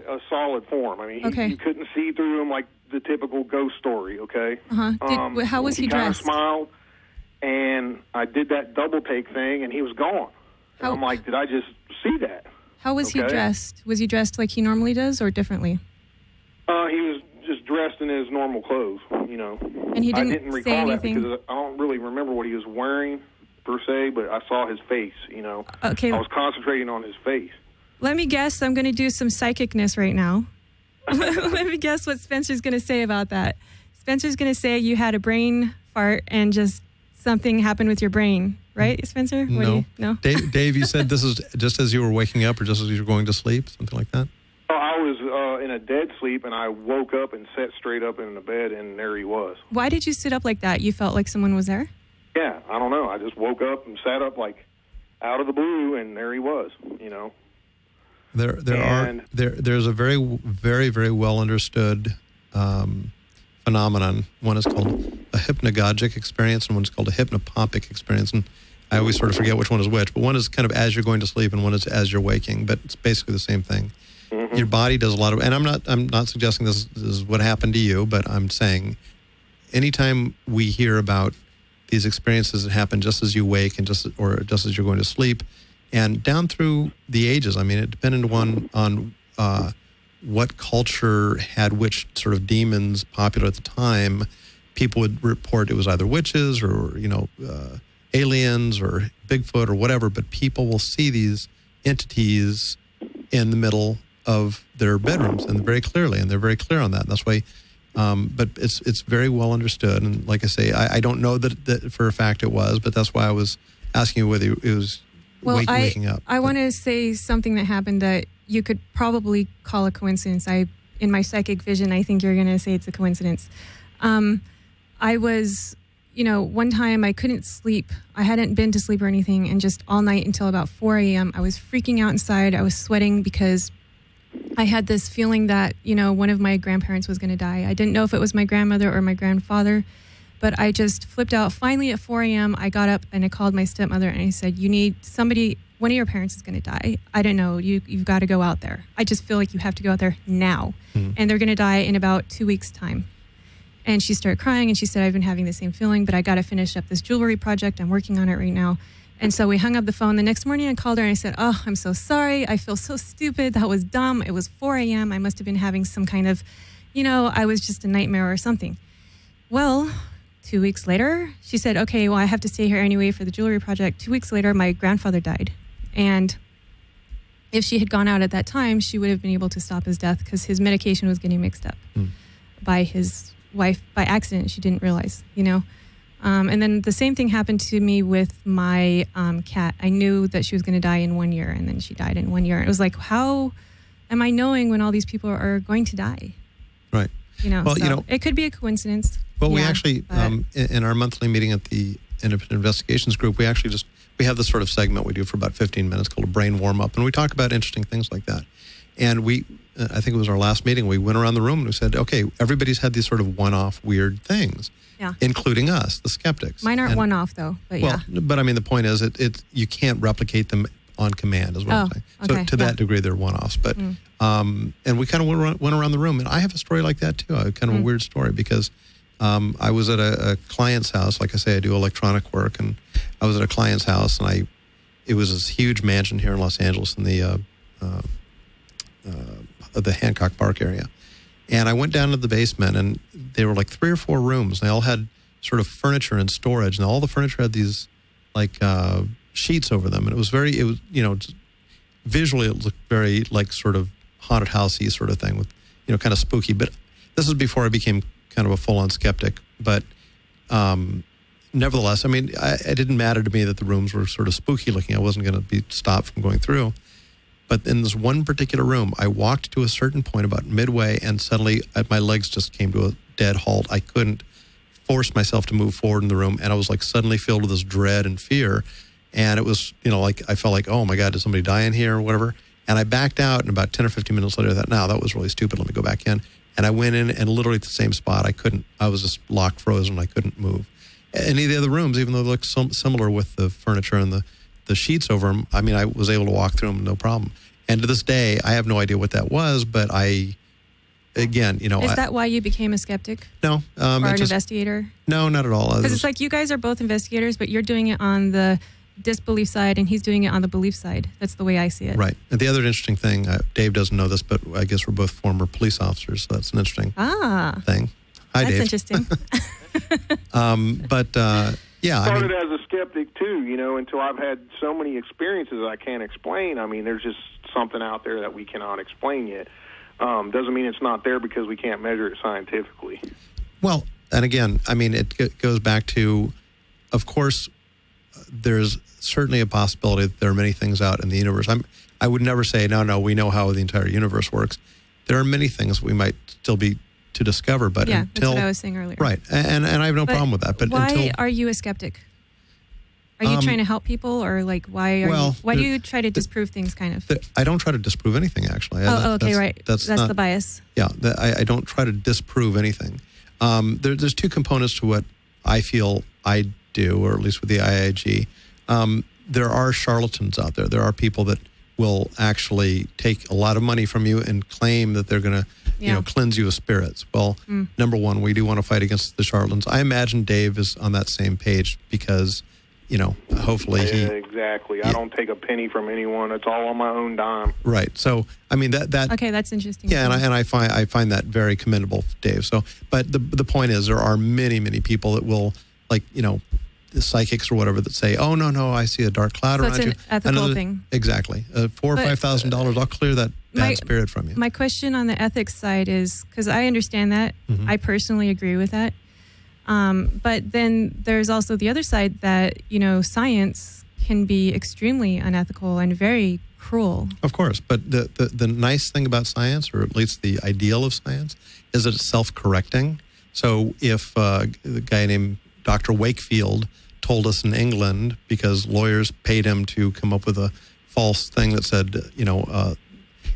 a solid form. I mean, you couldn't see through him like the typical ghost story, okay? Uh-huh. How was he dressed? He kind of smiled, and I did that double take thing, and he was gone. And I'm like, did I just see that? How was he dressed? Was he dressed like he normally does or differently? He was just dressed in his normal clothes, And he didn't I didn't recall say anything? that because I don't really remember what he was wearing, per se, but I saw his face, Okay. I was concentrating on his face. Let me guess. I'm going to do some psychicness right now. Let me guess what Spencer's going to say about that. Spencer's going to say you had a brain fart and just something happened with your brain. Right, Spencer? No. No? Dave, you said this is just as you were waking up or just as you were going to sleep, something like that? I was in a dead sleep, and I woke up and sat straight up in the bed, and there he was. Why did you sit up like that? You felt like someone was there? Yeah, I don't know. I just woke up and sat up like out of the blue, and there he was, There's a very, very, very well understood phenomenon. One is called a hypnagogic experience, and one is called a hypnopompic experience. And I always sort of forget which one is which, but one is kind of as you're going to sleep, and one is as you're waking. But it's basically the same thing. Mm-hmm. Your body does a lot of, and I'm not suggesting this is what happened to you, but I'm saying, anytime we hear about these experiences that happen just as you wake and just as you're going to sleep, and down through the ages, I mean, it depended on what culture had which sort of demons popular at the time. People would report it was either witches or, aliens or Bigfoot or whatever, but people will see these entities in the middle of their bedrooms and very clearly, and they're very clear on that. And that's why, but it's very well understood. And like I say, I don't know that for a fact it was, but that's why I was asking you whether it was waking up. I want to say something that happened that you could probably call a coincidence. In my psychic vision, I think you're going to say it's a coincidence. I was, one time I couldn't sleep. I hadn't been to sleep or anything, and just all night until about 4 a.m. I was freaking out inside. I was sweating because I had this feeling that, one of my grandparents was going to die. I didn't know if it was my grandmother or my grandfather, but I just flipped out. Finally, at 4 a.m., I got up and I called my stepmother and I said, you need somebody, one of your parents is going to die. I don't know. You've got to go out there. I just feel like you have to go out there now. And they're going to die in about 2 weeks' time. And she started crying and she said, I've been having the same feeling, but I got to finish up this jewelry project. I'm working on it right now. And so we hung up the phone. The next morning I called her and I said, oh, I'm so sorry. I feel so stupid. That was dumb. It was 4 a.m. I must have been having some kind of, I was just a nightmare or something. Well, 2 weeks later, she said, okay, well, I have to stay here anyway for the jewelry project. 2 weeks later, my grandfather died. And if she had gone out at that time, she would have been able to stop his death because his medication was getting mixed up by his wife by accident. She didn't realize, and then the same thing happened to me with my cat. I knew that she was going to die in 1 year, and then she died in 1 year. It was like, how am I knowing when all these people are going to die? Right. Well, it could be a coincidence. Well, we actually, in our monthly meeting at the Independent Investigations Group, we actually we have this sort of segment we do for about 15 minutes called a brain warm-up, and we talk about interesting things like that. And I think it was our last meeting, we went around the room and we said, okay, everybody's had these sort of one-off weird things, including us, the skeptics. Mine aren't one-off, though, but But I mean, the point is, you can't replicate them on command, is what I'm saying. So okay, to that degree, they're one-offs. But and we kind of went around the room, and I have a story like that, too, kind of a weird story, because I was at a client's house. Like I say, I do electronic work, and I was at a client's house, and it was this huge mansion here in Los Angeles in the Hancock Park area. And I went down to the basement, and they were like 3 or 4 rooms. They all had sort of furniture and storage, and all the furniture had these like sheets over them. And it was visually it looked very like sort of haunted housey sort of thing with, kind of spooky. But this is before I became kind of a full-on skeptic. But nevertheless, I mean, it didn't matter to me that the rooms were sort of spooky looking. I wasn't going to be stopped from going through. But in this one particular room, I walked to a certain point about midway, and suddenly my legs just came to a dead halt. I couldn't force myself to move forward in the room, and I was like suddenly filled with this dread and fear. And it was, like I felt like, oh my God, did somebody die in here or whatever? And I backed out, and about 10 or 15 minutes later, I thought, no, that was really stupid. Let me go back in. And I went in, and literally at the same spot, I was just locked, frozen. I couldn't move. Any of the other rooms, even though they looked similar with the furniture and the sheets over them, I mean, I was able to walk through them, no problem. And to this day, I have no idea what that was, but again, Is that why you became a skeptic? No. Or an investigator? No, not at all. Because it's like you guys are both investigators, but you're doing it on the disbelief side, and he's doing it on the belief side. That's the way I see it. Right. And the other interesting thing, Dave doesn't know this, but I guess we're both former police officers, so that's an interesting thing. Hi, Dave. That's interesting. Yeah, started as a skeptic too, until I've had so many experiences I can't explain. I mean, there's just something out there that we cannot explain yet. Doesn't mean it's not there because we can't measure it scientifically. Well, and again, I mean, it goes back to, of course, there's certainly a possibility that there are many things out in the universe. I would never say, no, we know how the entire universe works. There are many things we might still be to discover, but until, that's what I was saying earlier. Right, and I have no problem with that. But why are you a skeptic? Are you trying to help people, or like why do you try to disprove things? Kind of. I don't try to disprove anything, actually. Okay, right. That's the bias. Yeah, I don't try to disprove anything. There's two components to what I feel I do, or at least with the IIG. There are charlatans out there. There are people that will actually take a lot of money from you and claim that they're going to, cleanse you of spirits. Well, number one, we do want to fight against the charlatans. I imagine Dave is on that same page because, hopefully exactly. I don't take a penny from anyone. It's all on my own dime. Right. So, I mean, that okay, that's interesting. Yeah, and I find that very commendable, Dave. So, but the point is, there are many, many people that will, like, the psychics or whatever, that say, "Oh no, I see a dark cloud so around you." It's an ethical thing. Exactly. $4,000 or $5,000, I'll clear that bad spirit from you. My question on the ethics side is, because I understand that, I personally agree with that. But then there's also the other side that, science can be extremely unethical and very cruel. Of course. But the nice thing about science, or at least the ideal of science, is that it's self-correcting. So if the guy named Dr. Wakefield told us in England, because lawyers paid him to come up with a false thing that said,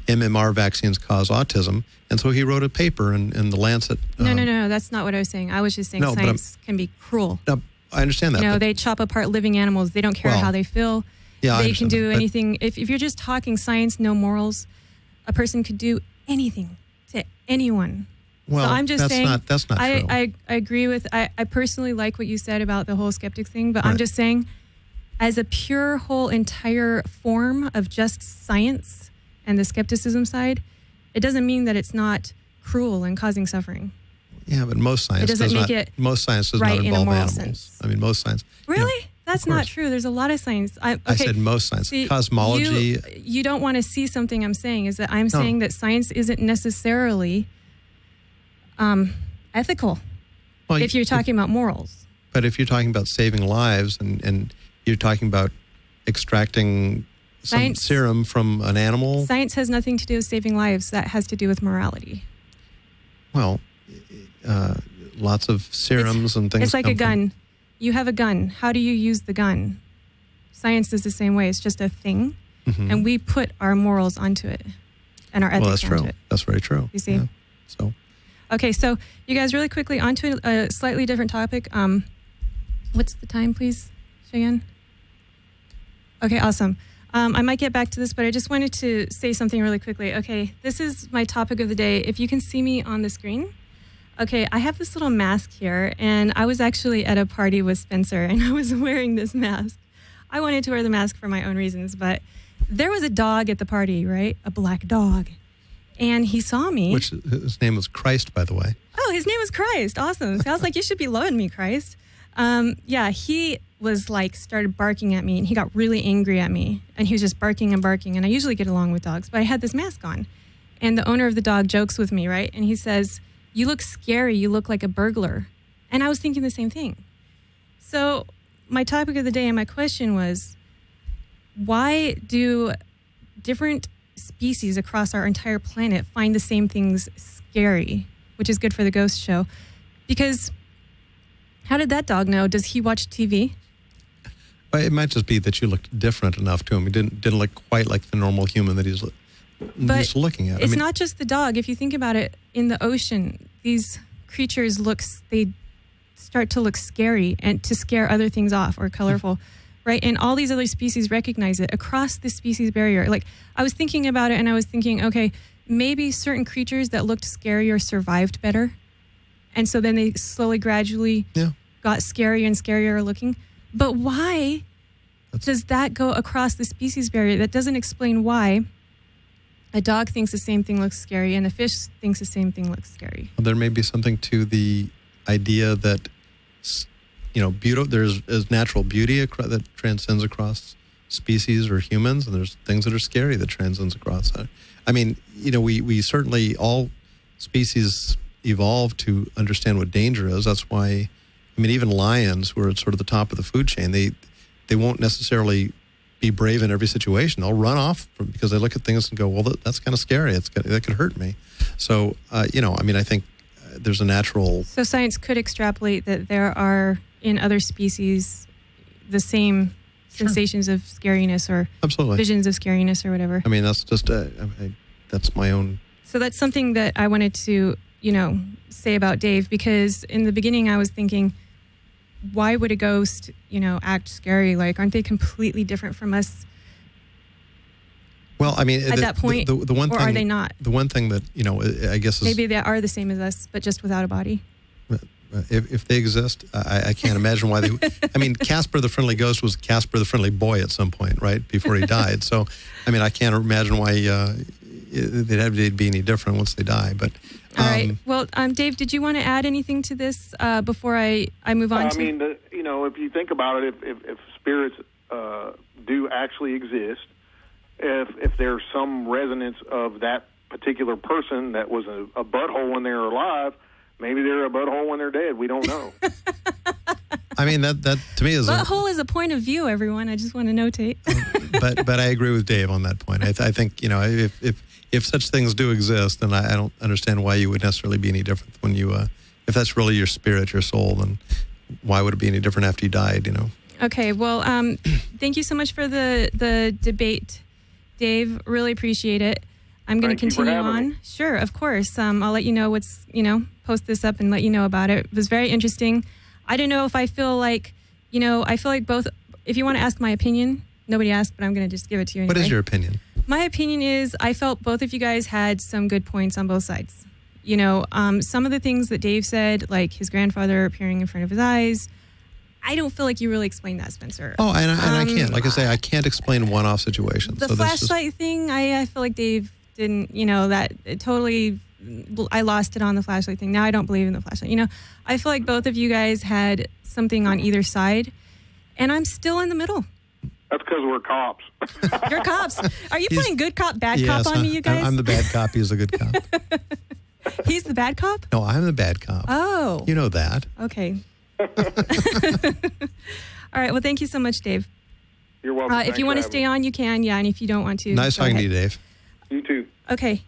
MMR vaccines cause autism. And so he wrote a paper in the Lancet. No, that's not what I was saying. I was just saying science can be cruel. No, I understand that. They chop apart living animals. They don't care how they feel. Yeah, they can do anything. If you're just talking science, no morals, a person could do anything to anyone. Well, so I'm just saying, that's not true. I agree with, I personally like what you said about the whole skeptic thing, but I'm just saying, as a pure whole entire form of just science and the skepticism side, it doesn't mean that it's not cruel and causing suffering. Yeah, but most science does not involve animals. Sense. I mean, most science. Really? That's not true. There's a lot of science. I said most science. See, cosmology. You don't want to see something I'm saying, is that I'm saying that science isn't necessarily ethical, if you're talking about morals. But if you're talking about saving lives and you're talking about extracting some serum from an animal. Science has nothing to do with saving lives. That has to do with morality. Well, lots of serums and things. It's like a gun. You have a gun. How do you use the gun? Science is the same way. It's just a thing. And we put our morals onto it and our ethics onto it. That's very true. You see? Yeah. So. Okay, so you guys, really quickly, onto a slightly different topic. What's the time, please, Cheyenne? Okay, awesome. I might get back to this, but I just wanted to say something really quickly. Okay, this is my topic of the day. If you can see me on the screen. Okay, I have this little mask here, and I was actually at a party with Spencer, and I was wearing this mask. I wanted to wear the mask for my own reasons, but there was a dog at the party, right? A black dog. And he saw me. Which his name was Christ, by the way. Oh, his name was Christ. Awesome. So I was like, you should be loving me, Christ. He was like, started barking at me, and he got really angry at me. And he was just barking and barking. And I usually get along with dogs, but I had this mask on. And the owner of the dog jokes with me, right? And he says, "You look scary. You look like a burglar." And I was thinking the same thing. So my topic of the day and my question was, why do different species across our entire planet find the same things scary, which is good for the ghost show? Because how did that dog know? Does he watch TV? Well, it might just be that you looked different enough to him. He didn't look quite like the normal human that he's just looking at. It's not just the dog. If you think about it, in the ocean, these creatures they start to look scary and to scare other things off or colorful. Right? And all these other species recognize it across the species barrier. Like, I was thinking about it, and I was thinking, okay, maybe certain creatures that looked scarier survived better. And so then they slowly, gradually got scarier and scarier looking. But why does that go across the species barrier? That doesn't explain why a dog thinks the same thing looks scary and a fish thinks the same thing looks scary. Well, there may be something to the idea that there's natural beauty that transcends across species or humans, and there's things that are scary that transcends across. I mean, we certainly, all species evolve to understand what danger is. That's why, I mean, even lions, who are at sort of the top of the food chain, they won't necessarily be brave in every situation. They'll run off because they look at things and go, well, that's kind of scary. That could hurt me. So, I mean, I think there's a natural... So science could extrapolate that there are, in other species, the same sensations of scariness or visions of scariness or whatever. I mean, that's just, that's my own... So that's something that I wanted to say about Dave, because in the beginning I was thinking, why would a ghost, act scary? Like, aren't they completely different from us? Well, I mean, at that point, the one or thing, are they not? The one thing that, I guess is... Maybe they are the same as us, but just without a body. If they exist, I can't imagine why they... I mean, Casper the Friendly Ghost was Casper the Friendly Boy at some point, right? Before he died. So, I mean, I can't imagine why they'd be any different once they die. But all right. Well, Dave, did you want to add anything to this before I move on? I mean, if you think about it, if spirits do actually exist, if there's some resonance of that particular person that was a butthole when they were alive, maybe they're a butthole when they're dead. We don't know. I mean, that to me is... Butthole is a point of view, everyone. I just want to notate. but I agree with Dave on that point. I think, if such things do exist, then I don't understand why you would necessarily be any different when you... if that's really your spirit, your soul, then why would it be any different after you died, Okay, well, thank you so much for the debate, Dave. Really appreciate it. I'm going to continue on. Sure, of course. I'll let you know what's, post this up and let you know about it. It was very interesting. I don't know if I feel like, I feel like both, if you want to ask my opinion, nobody asked, but I'm going to just give it to you anyway. What is your opinion? My opinion is I felt both of you guys had some good points on both sides. Some of the things that Dave said, like his grandfather appearing in front of his eyes, I don't feel like you really explained that, Spencer. Oh, and I can't. Like I say, I can't explain one-off situations. The flashlight thing, I feel like Dave didn't, that it totally, I lost it on the flashlight thing. Now I don't believe in the flashlight. I feel like both of you guys had something on either side, and I'm still in the middle. That's because we're cops. You're cops. Are you playing good cop, bad cop on me, you guys? I'm the bad cop. He's the good cop. He's the bad cop? No, I'm the bad cop. Oh. You know that. Okay. All right. Well, thank you so much, Dave. You're welcome. If you want to stay on, you can. Yeah, and if you don't want to, nice talking to you, Dave. You too. Okay.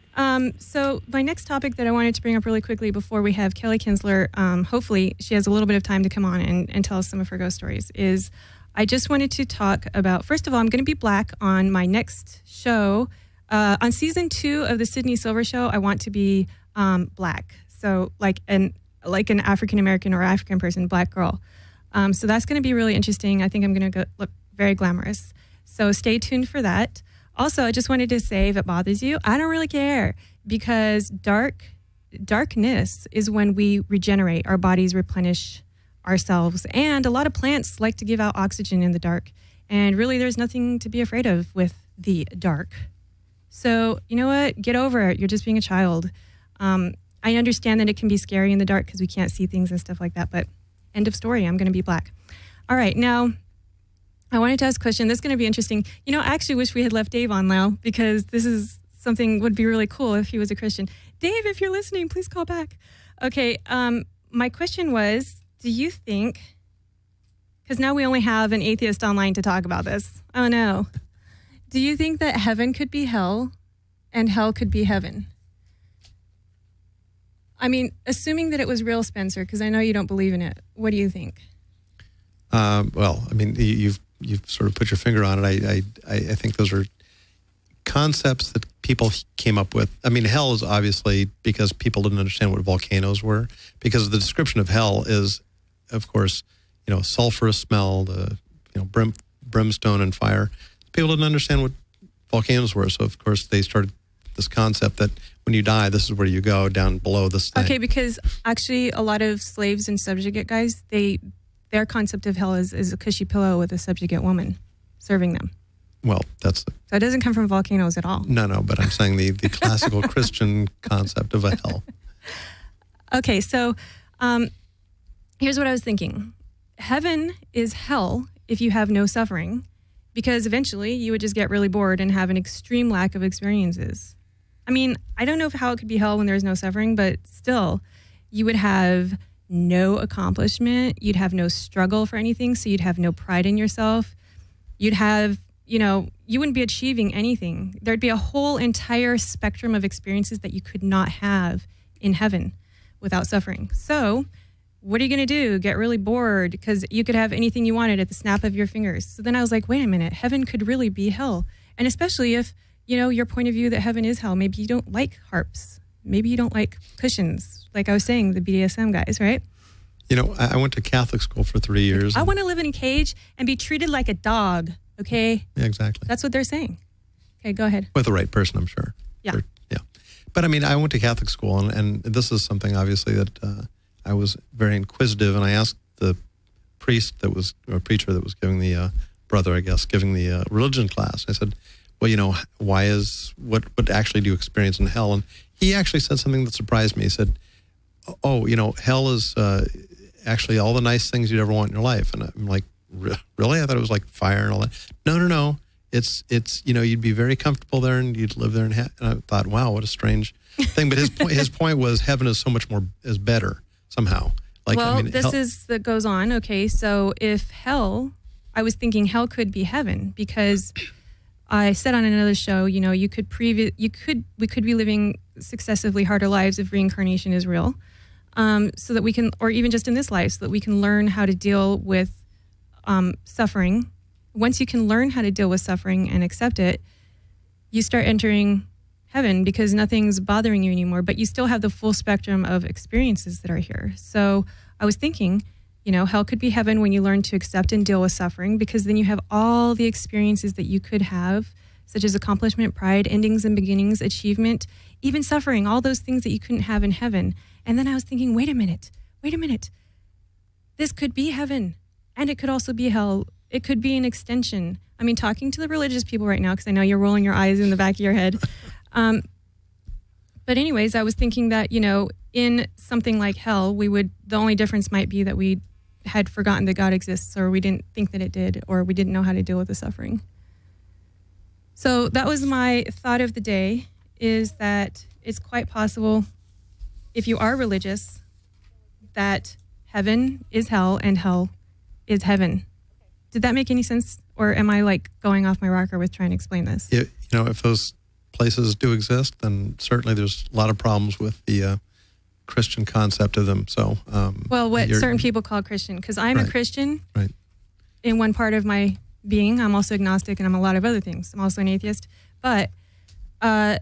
So my next topic that I wanted to bring up really quickly before we have Kelly Kinsler, hopefully she has a little bit of time to come on and tell us some of her ghost stories, is I just wanted to talk about, first of all, I'm going to be black on my next show. On season 2 of the Sydney Silver Show, I want to be black. So like an African-American or African person, black girl. So that's going to be really interesting. I think I'm going to look very glamorous. So stay tuned for that. Also, I just wanted to say, if it bothers you, I don't really care, because darkness is when we regenerate. Our bodies replenish ourselves. And a lot of plants like to give out oxygen in the dark. And really, there's nothing to be afraid of with the dark. So, you know what? Get over it. You're just being a child. I understand that it can be scary in the dark because we can't see things and stuff like that. But end of story. I'm going to be black. All right. Now, I wanted to ask a question. This is going to be interesting. I actually wish we had left Dave on now, because this is something would be really cool if he was a Christian. Dave, if you're listening, please call back. Okay. My question was, do you think, because now we only have an atheist online to talk about this. Oh, no. Do you think that heaven could be hell and hell could be heaven? I mean, assuming that it was real, Spencer, because I know you don't believe in it. What do you think? Well, I mean, you've sort of put your finger on it. I think those are concepts that people came up with. I mean, hell is obviously because people didn't understand what volcanoes were, because the description of hell is, of course, sulfurous smell, brimstone and fire. People didn't understand what volcanoes were, so of course they started this concept that when you die, this is where you go, down below this thing. Okay, because actually a lot of slaves and subjugate guys, their concept of hell is a cushy pillow with a subjugate woman serving them. Well, so it doesn't come from volcanoes at all. No, but I'm saying the classical Christian concept of a hell. Okay, so here's what I was thinking. Heaven is hell if you have no suffering, because eventually you would just get really bored and have an extreme lack of experiences. I mean, I don't know how it could be hell when there's no suffering, but still, you would have no accomplishment. You'd have no struggle for anything, so you'd have no pride in yourself. You'd have, you wouldn't be achieving anything. There'd be a whole entire spectrum of experiences that you could not have in heaven without suffering. So what are you going to do? Get really bored because you could have anything you wanted at the snap of your fingers. So then I was like, wait a minute, heaven could really be hell. And especially if, your point of view that heaven is hell, maybe you don't like harps. maybe you don't like cushions, like I was saying, the BDSM guys, right? You know, I went to Catholic school for 3 years. I want to live in a cage and be treated like a dog, okay? Yeah, exactly. That's what they're saying. Okay, go ahead. With the right person, I'm sure. Yeah. Yeah. But I mean, I went to Catholic school, and this is something, obviously, that I was very inquisitive, and I asked the preacher that was giving the brother, I guess, giving the religion class. I said, well, you know, what actually do you experience in hell? And he actually said something that surprised me. He said, oh, you know, hell is actually all the nice things you'd ever want in your life. And I'm like, really? I thought it was like fire and all that. No. It's you know, you'd be very comfortable there and you'd live there. And I thought, wow, what a strange thing. But his point was heaven is so much more, is better somehow. Like, well, I mean, that goes on. Okay, so if hell, I was thinking hell could be heaven, because I said on another show, you know, we could be living successively harder lives if reincarnation is real, so that we can, or even just in this life, so that we can learn how to deal with suffering. Once you can learn how to deal with suffering and accept it, you start entering heaven because nothing's bothering you anymore, but you still have the full spectrum of experiences that are here. So I was thinking, you know, hell could be heaven when you learn to accept and deal with suffering, because then you have all the experiences that you could have, such as accomplishment, pride, endings and beginnings, achievement, even suffering, all those things that you couldn't have in heaven. And then I was thinking, wait a minute. This could be heaven, and it could also be hell. It could be an extension. I mean, talking to the religious people right now, because I know you're rolling your eyes in the back of your head. But anyways, I was thinking that, you know, in something like hell, the only difference might be that we had forgotten that God exists, or we didn't think that it did, or we didn't know how to deal with the suffering. So that was my thought of the day, is that it's quite possible, if you are religious, that heaven is hell and hell is heaven. Did that make any sense? Or am I like going off my rocker with trying to explain this? you know, if those places do exist, then certainly there's a lot of problems with the Christian concept of them. So, well, what certain people call Christian, because I'm a Christian in one part of my being. I'm also agnostic, and I'm a lot of other things. I'm also an atheist. But my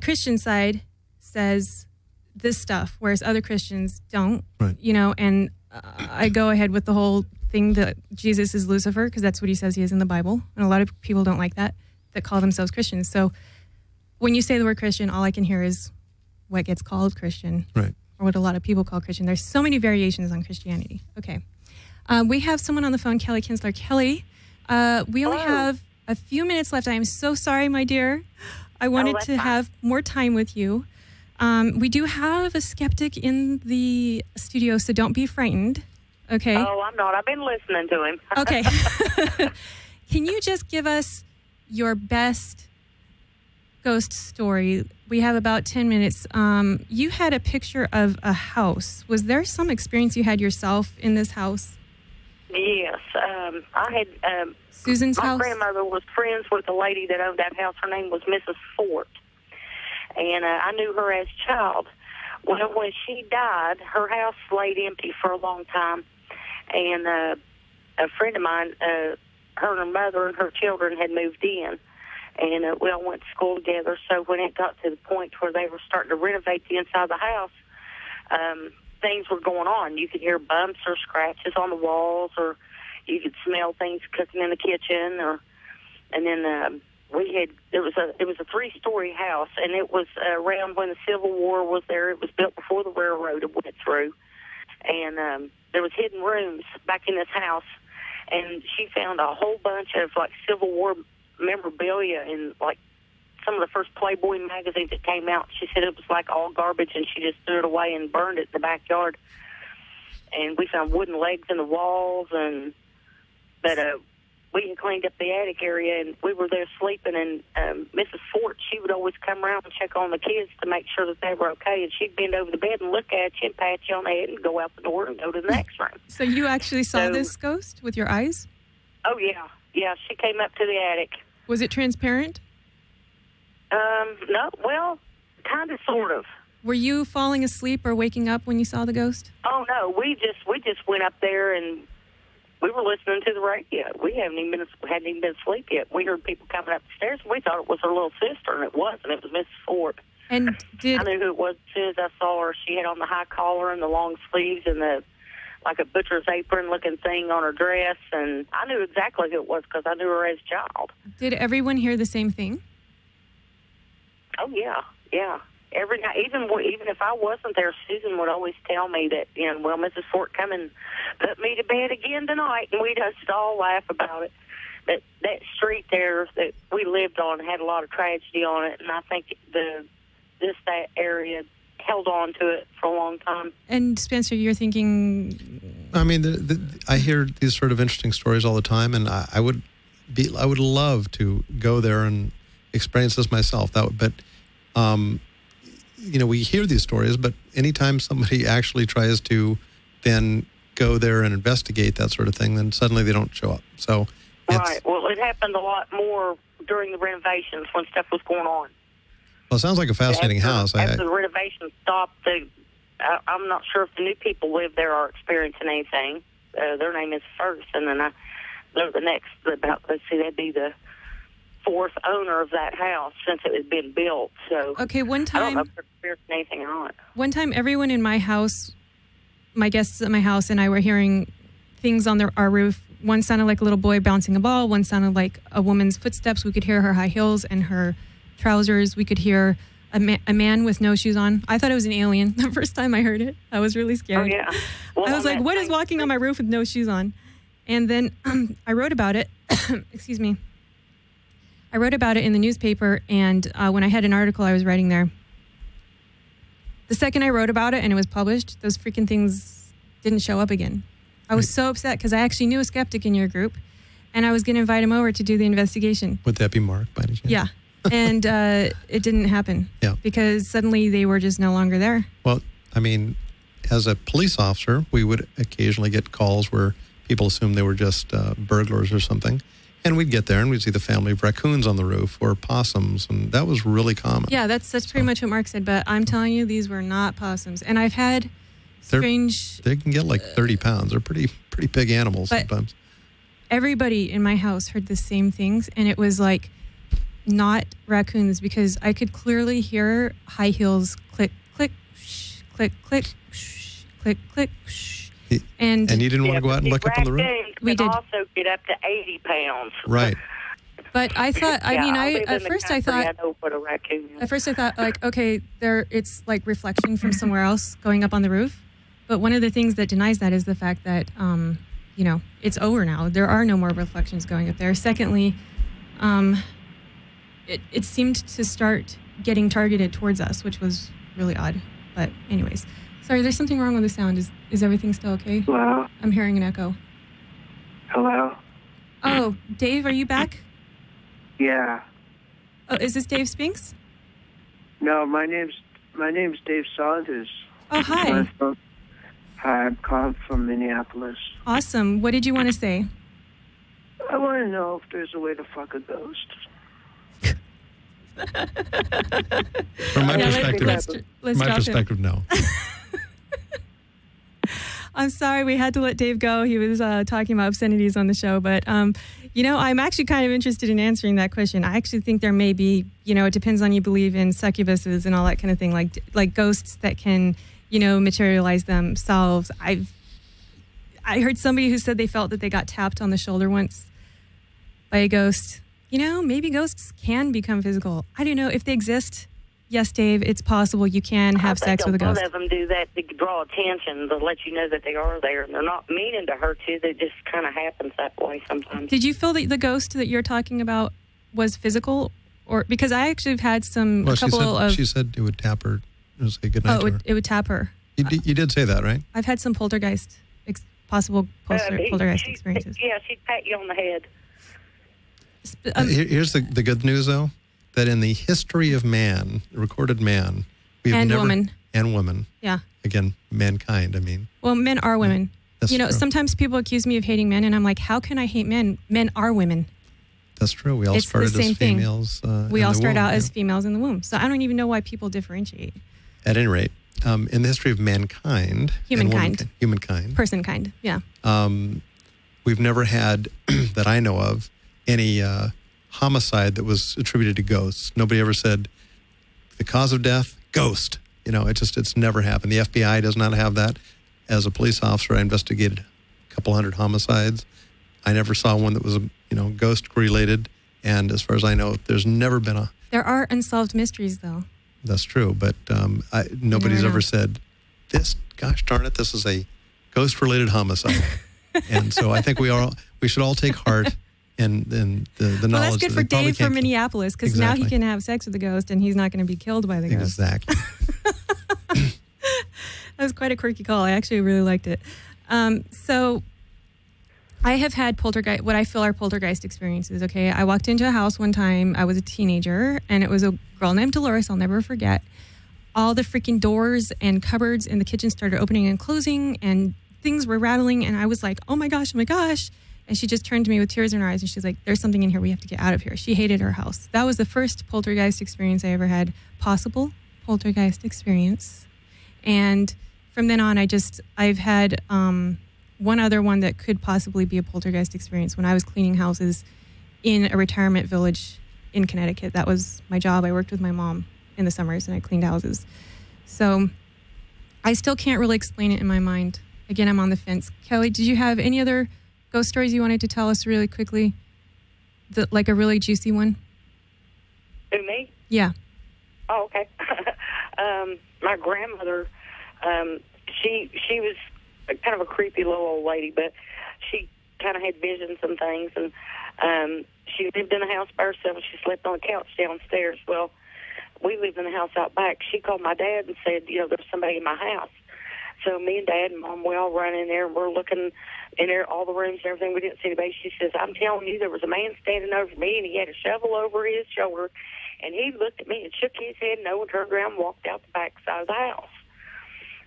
Christian side says this stuff, whereas other Christians don't. Right. You know, and I go ahead with the whole thing that Jesus is Lucifer, because that's what he says he is in the Bible. And a lot of people don't like that call themselves Christians. So when you say the word Christian, all I can hear is what gets called Christian, right, or what a lot of people call Christian. There's so many variations on Christianity. Okay. We have someone on the phone, Kelly Kinsler. Kelly, we only have a few minutes left. I am so sorry, my dear. I wanted to have more time with you. We do have a skeptic in the studio, so don't be frightened. Okay. Oh, I'm not. I've been listening to him. Okay. Can you just give us your best ghost story? We have about 10 minutes. You had a picture of a house. Was there some experience you had yourself in this house? Yes. I had... Susan's house? My grandmother was friends with the lady that owned that house. Her name was Mrs. Fort. And I knew her as a child. Well, when she died, her house laid empty for a long time. And a friend of mine, her and her mother and her children had moved in. And we all went to school together. So when it got to the point where they were starting to renovate the inside of the house, things were going on. You could hear bumps or scratches on the walls, or you could smell things cooking in the kitchen. And then it was a 3-story house, and it was around when the Civil War was there. It was built before the railroad went through. And there was hidden rooms back in this house, and she found a whole bunch of like Civil War memorabilia in like some of the first Playboy magazines that came out. She said it was like all garbage, and she just threw it away and burned it in the backyard. And we found wooden legs in the walls, but we had cleaned up the attic area, and we were there sleeping, and Mrs. Fort, she would always come around and check on the kids to make sure that they were okay, and she'd bend over the bed and look at you and pat you on the head and go out the door and go to the next room. So you actually saw this ghost with your eyes? Oh, yeah. Yeah, she came up to the attic. Was it transparent? No, well, kind of, sort of. Were you falling asleep or waking up when you saw the ghost? Oh, no, we just went up there, and we were listening to the radio. We hadn't even been asleep yet. We heard people coming up the stairs, and we thought it was her little sister, and it wasn't. It was Mrs. Ford. And I knew who it was as soon as I saw her. She had on the high collar and the long sleeves and the like a butcher's apron looking thing on her dress, and I knew exactly who it was because I knew her as a child. Did everyone hear the same thing? Oh yeah. Every night, even if I wasn't there, Susan would always tell me that, well, Mrs. Fort, come and put me to bed again tonight, and we'd just all laugh about it. But that street there that we lived on had a lot of tragedy on it, and I think that area held on to it for a long time. And Spencer, you're thinking? I mean, I hear these sort of interesting stories all the time, and I would love to go there and experience this myself. We hear these stories, but anytime somebody actually tries to then go there and investigate that sort of thing, then suddenly they don't show up. So, right. Well, it happened a lot more during the renovations when stuff was going on. Well, it sounds like a fascinating house. After the renovation stopped, I'm not sure if the new people live there are experiencing anything. Their name is First, and then they're the next. That'd be the fourth owner of that house since it had been built. So okay, one time I don't know if they're experiencing anything or not. One time, everyone in my house, my guests at my house, and I were hearing things on our roof. One sounded like a little boy bouncing a ball. One sounded like a woman's footsteps. We could hear her high heels and her trousers. We could hear a man with no shoes on. I thought it was an alien the first time I heard it. I was really scared. Oh, yeah. Well, I was like, what is walking on my roof with no shoes on? And then I wrote about it. Excuse me. I wrote about it in the newspaper, and when I had an article I was writing there, the second I wrote about it and it was published, those freaking things didn't show up again. I was so upset because I actually knew a skeptic in your group, and I was going to invite him over to do the investigation. Would that be Mark, by any chance? Yeah. And it didn't happen. Yeah. Because suddenly they were just no longer there. Well, I mean, as a police officer, we would occasionally get calls where people assumed they were just burglars or something. And we'd get there and we'd see the family of raccoons on the roof or possums, and that was really common. Yeah, that's pretty much what Mark said, but I'm telling you, these were not possums. And I've had strange... They can get like 30 pounds. They're pretty big animals sometimes. Everybody in my house heard the same things, and it was like not raccoons, because I could clearly hear high heels click, click, shh, click, click, shh, click, click, shh. And you didn't want to go out and look up on the roof? We did. Also get up to 80 pounds. Right. But I thought, at first I thought, I know what a raccoon is. At first I thought, like, okay, it's like reflection from somewhere else going up on the roof. But one of the things that denies that is the fact that, it's over now. There are no more reflections going up there. Secondly, it seemed to start getting targeted towards us, which was really odd. But anyways, sorry, there's something wrong with the sound. Is everything still okay? Hello? I'm hearing an echo. Hello? Oh, Dave, are you back? Yeah. Oh, is this Dave Spinks? No, my name's Dave Saunders. Oh, hi. Hi, I'm calling from Minneapolis. Awesome. What did you want to say? I want to know if there's a way to fuck a ghost. From my let's perspective, no. I'm sorry, we had to let Dave go. He was talking about obscenities on the show, but I'm actually kind of interested in answering that question. I actually think there may be, it depends on you believe in succubuses and all that kind of thing, like ghosts that can, materialize themselves. I heard somebody who said they felt that they got tapped on the shoulder once by a ghost. Maybe ghosts can become physical. I don't know if they exist. Yes, Dave, it's possible you can have sex with a ghost. A lot of them do that to draw attention, to let you know that they are there. And they're not meaning to hurt you. It just kind of happens that way sometimes. Did you feel that the ghost that you're talking about was physical? Or because I actually have had she said it would tap her. It would say goodnight to her. It would tap her. You did say that, right? I've had some poltergeist experiences. Yeah, she'd pat you on the head. Here's the good news, though, that in the history of man, recorded man, woman. And woman. Yeah. Again, mankind, I mean. Well, men are women. That's true. Sometimes people accuse me of hating men, and I'm like, how can I hate men? Men are women. That's true. We all started as females. We all start out as females in the womb. So I don't even know why people differentiate. At any rate, in the history of mankind. Humankind. Personkind. Yeah. We've never had, that I know of, any homicide that was attributed to ghosts. Nobody ever said the cause of death, ghost. It's never happened. The FBI does not have that. As a police officer, I investigated a couple hundred homicides. I never saw one that was, ghost related. And as far as I know, there's never been a... There are unsolved mysteries, though. That's true, but nobody's ever said, gosh darn it, this is a ghost-related homicide. And so I think we should all take heart in the knowledge. Well, that's good for Dave from can't... Minneapolis, because Exactly. now he can have sex with a ghost and he's not going to be killed by the ghost. Exactly. That was quite a quirky call. I actually really liked it. So I have had what I feel are poltergeist experiences, okay? I walked into a house one time. I was a teenager, and it was a girl named Dolores. I'll never forget. All the freaking doors and cupboards in the kitchen started opening and closing, and things were rattling, and I was like, oh my gosh. And she just turned to me with tears in her eyes, and she's like, there's something in here. We have to get out of here. She hated her house. That was the first poltergeist experience I ever had, possible poltergeist experience. And from then on, I've had one other one that could possibly be a poltergeist experience when I was cleaning houses in a retirement village in Connecticut. That was my job. I worked with my mom in the summers, and I cleaned houses. So I still can't really explain it in my mind. Again, I'm on the fence. Kelly, did you have any other ghost stories you wanted to tell us really quickly? Like a really juicy one? Who, me? Yeah. Oh, okay. My grandmother, she was kind of a creepy little old lady, but she kind of had visions and things, and she lived in a house by herself. She slept on a couch downstairs. Well, we lived in the house out back. She called my dad and said, there's somebody in my house. So me and Dad and Mom, we all run in there, and we're looking in there, all the rooms and everything. We didn't see anybody. She says, I'm telling you, there was a man standing over me, and he had a shovel over his shoulder, and he looked at me and shook his head no and turned around and walked out the back side of the house.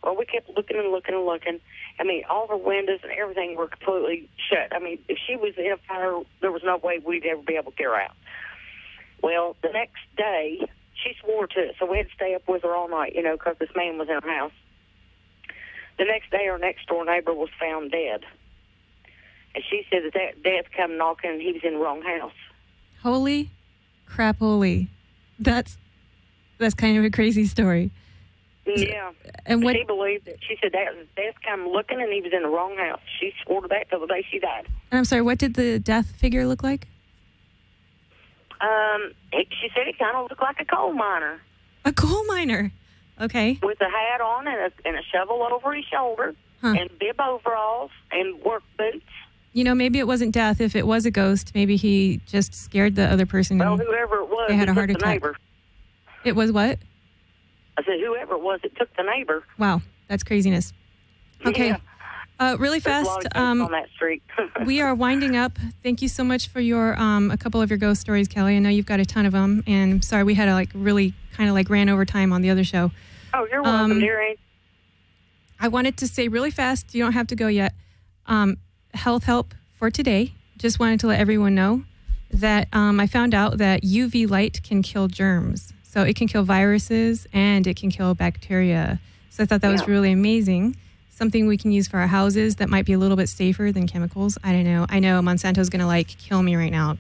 Well, we kept looking and looking and looking. I mean, all her windows and everything were completely shut. I mean, if she was in a fire, there was no way we'd ever be able to get her out. Well, the next day, she swore to it, so we had to stay up with her all night, because this man was in our house. The next day, our next-door neighbor was found dead. And she said that death come knocking, and he was in the wrong house. Holy crap, holy. That's kind of a crazy story. Yeah. And what? She believed it. She said that death come looking, and he was in the wrong house. She swore to that till the day she died. And I'm sorry, what did the death figure look like? She said it kind of looked like a coal miner. A coal miner. Okay. With a hat on and a shovel over his shoulder, and bib overalls and work boots. Maybe it wasn't death. If it was a ghost, maybe he just scared the other person. Well, whoever it was, they had a heart attack. Neighbor. It was what? I said, whoever it was, it took the neighbor. Wow, that's craziness. Okay. Yeah. Really fast. On that street. We are winding up. Thank you so much for your a couple of your ghost stories, Kelly. I know you've got a ton of them, and I'm sorry we had to really kind of ran over time on the other show. Oh, you're welcome, dear. I wanted to say really fast, you don't have to go yet, health help for today. Just wanted to let everyone know that I found out that UV light can kill germs. So it can kill viruses and it can kill bacteria. So I thought that was really amazing. Something we can use for our houses that might be a little bit safer than chemicals. I don't know. I know Monsanto's going to kill me right now.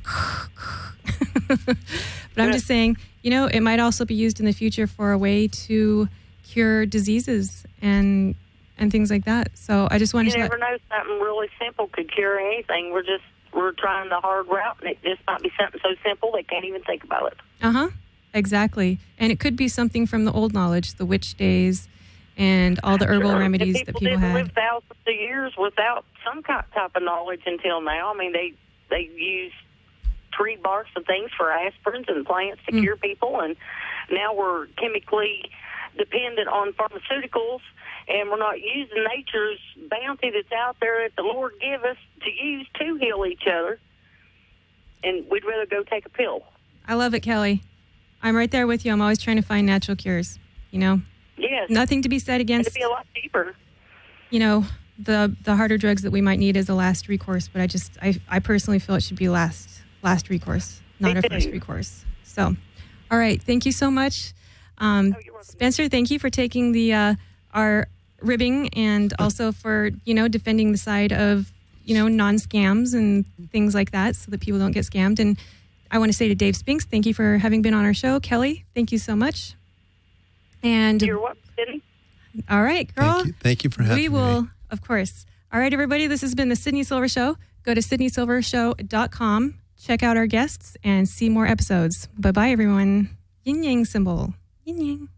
But I'm just saying, it might also be used in the future for a way to cure diseases and things like that. So I just wanted to... You never know, something really simple could cure anything. We're trying the hard route, and it just might be something so simple they can't even think about it. Uh-huh. Exactly. And it could be something from the old knowledge, the witch days, and all the herbal remedies that people had. People didn't live thousands of years without some type of knowledge until now. I mean, they use tree barks and things for aspirins and plants to cure people, and now we're chemically dependent on pharmaceuticals, and we're not using nature's bounty that's out there that the Lord give us to use to heal each other, and we'd rather go take a pill. I love it, Kelly. I'm right there with you. I'm always trying to find natural cures, Yes. Nothing to be said against... It'd be a lot cheaper. The harder drugs that we might need as a last recourse, but I personally feel it should be last recourse, not a first recourse. So, all right. Thank you so much. Spencer, thank you for taking our ribbing and also for, defending the side of, non-scams and things like that so that people don't get scammed. And I want to say to Dave Spinks, thank you for having been on our show. Kelly, thank you so much. And You're welcome, Sydney. all right, girl. Thank you for having me. We will, of course. All right, everybody. This has been the Sydney Silver Show. Go to sydneysilvershow.com. Check out our guests and see more episodes. Bye-bye, everyone. Yin yang symbol. Yin yang.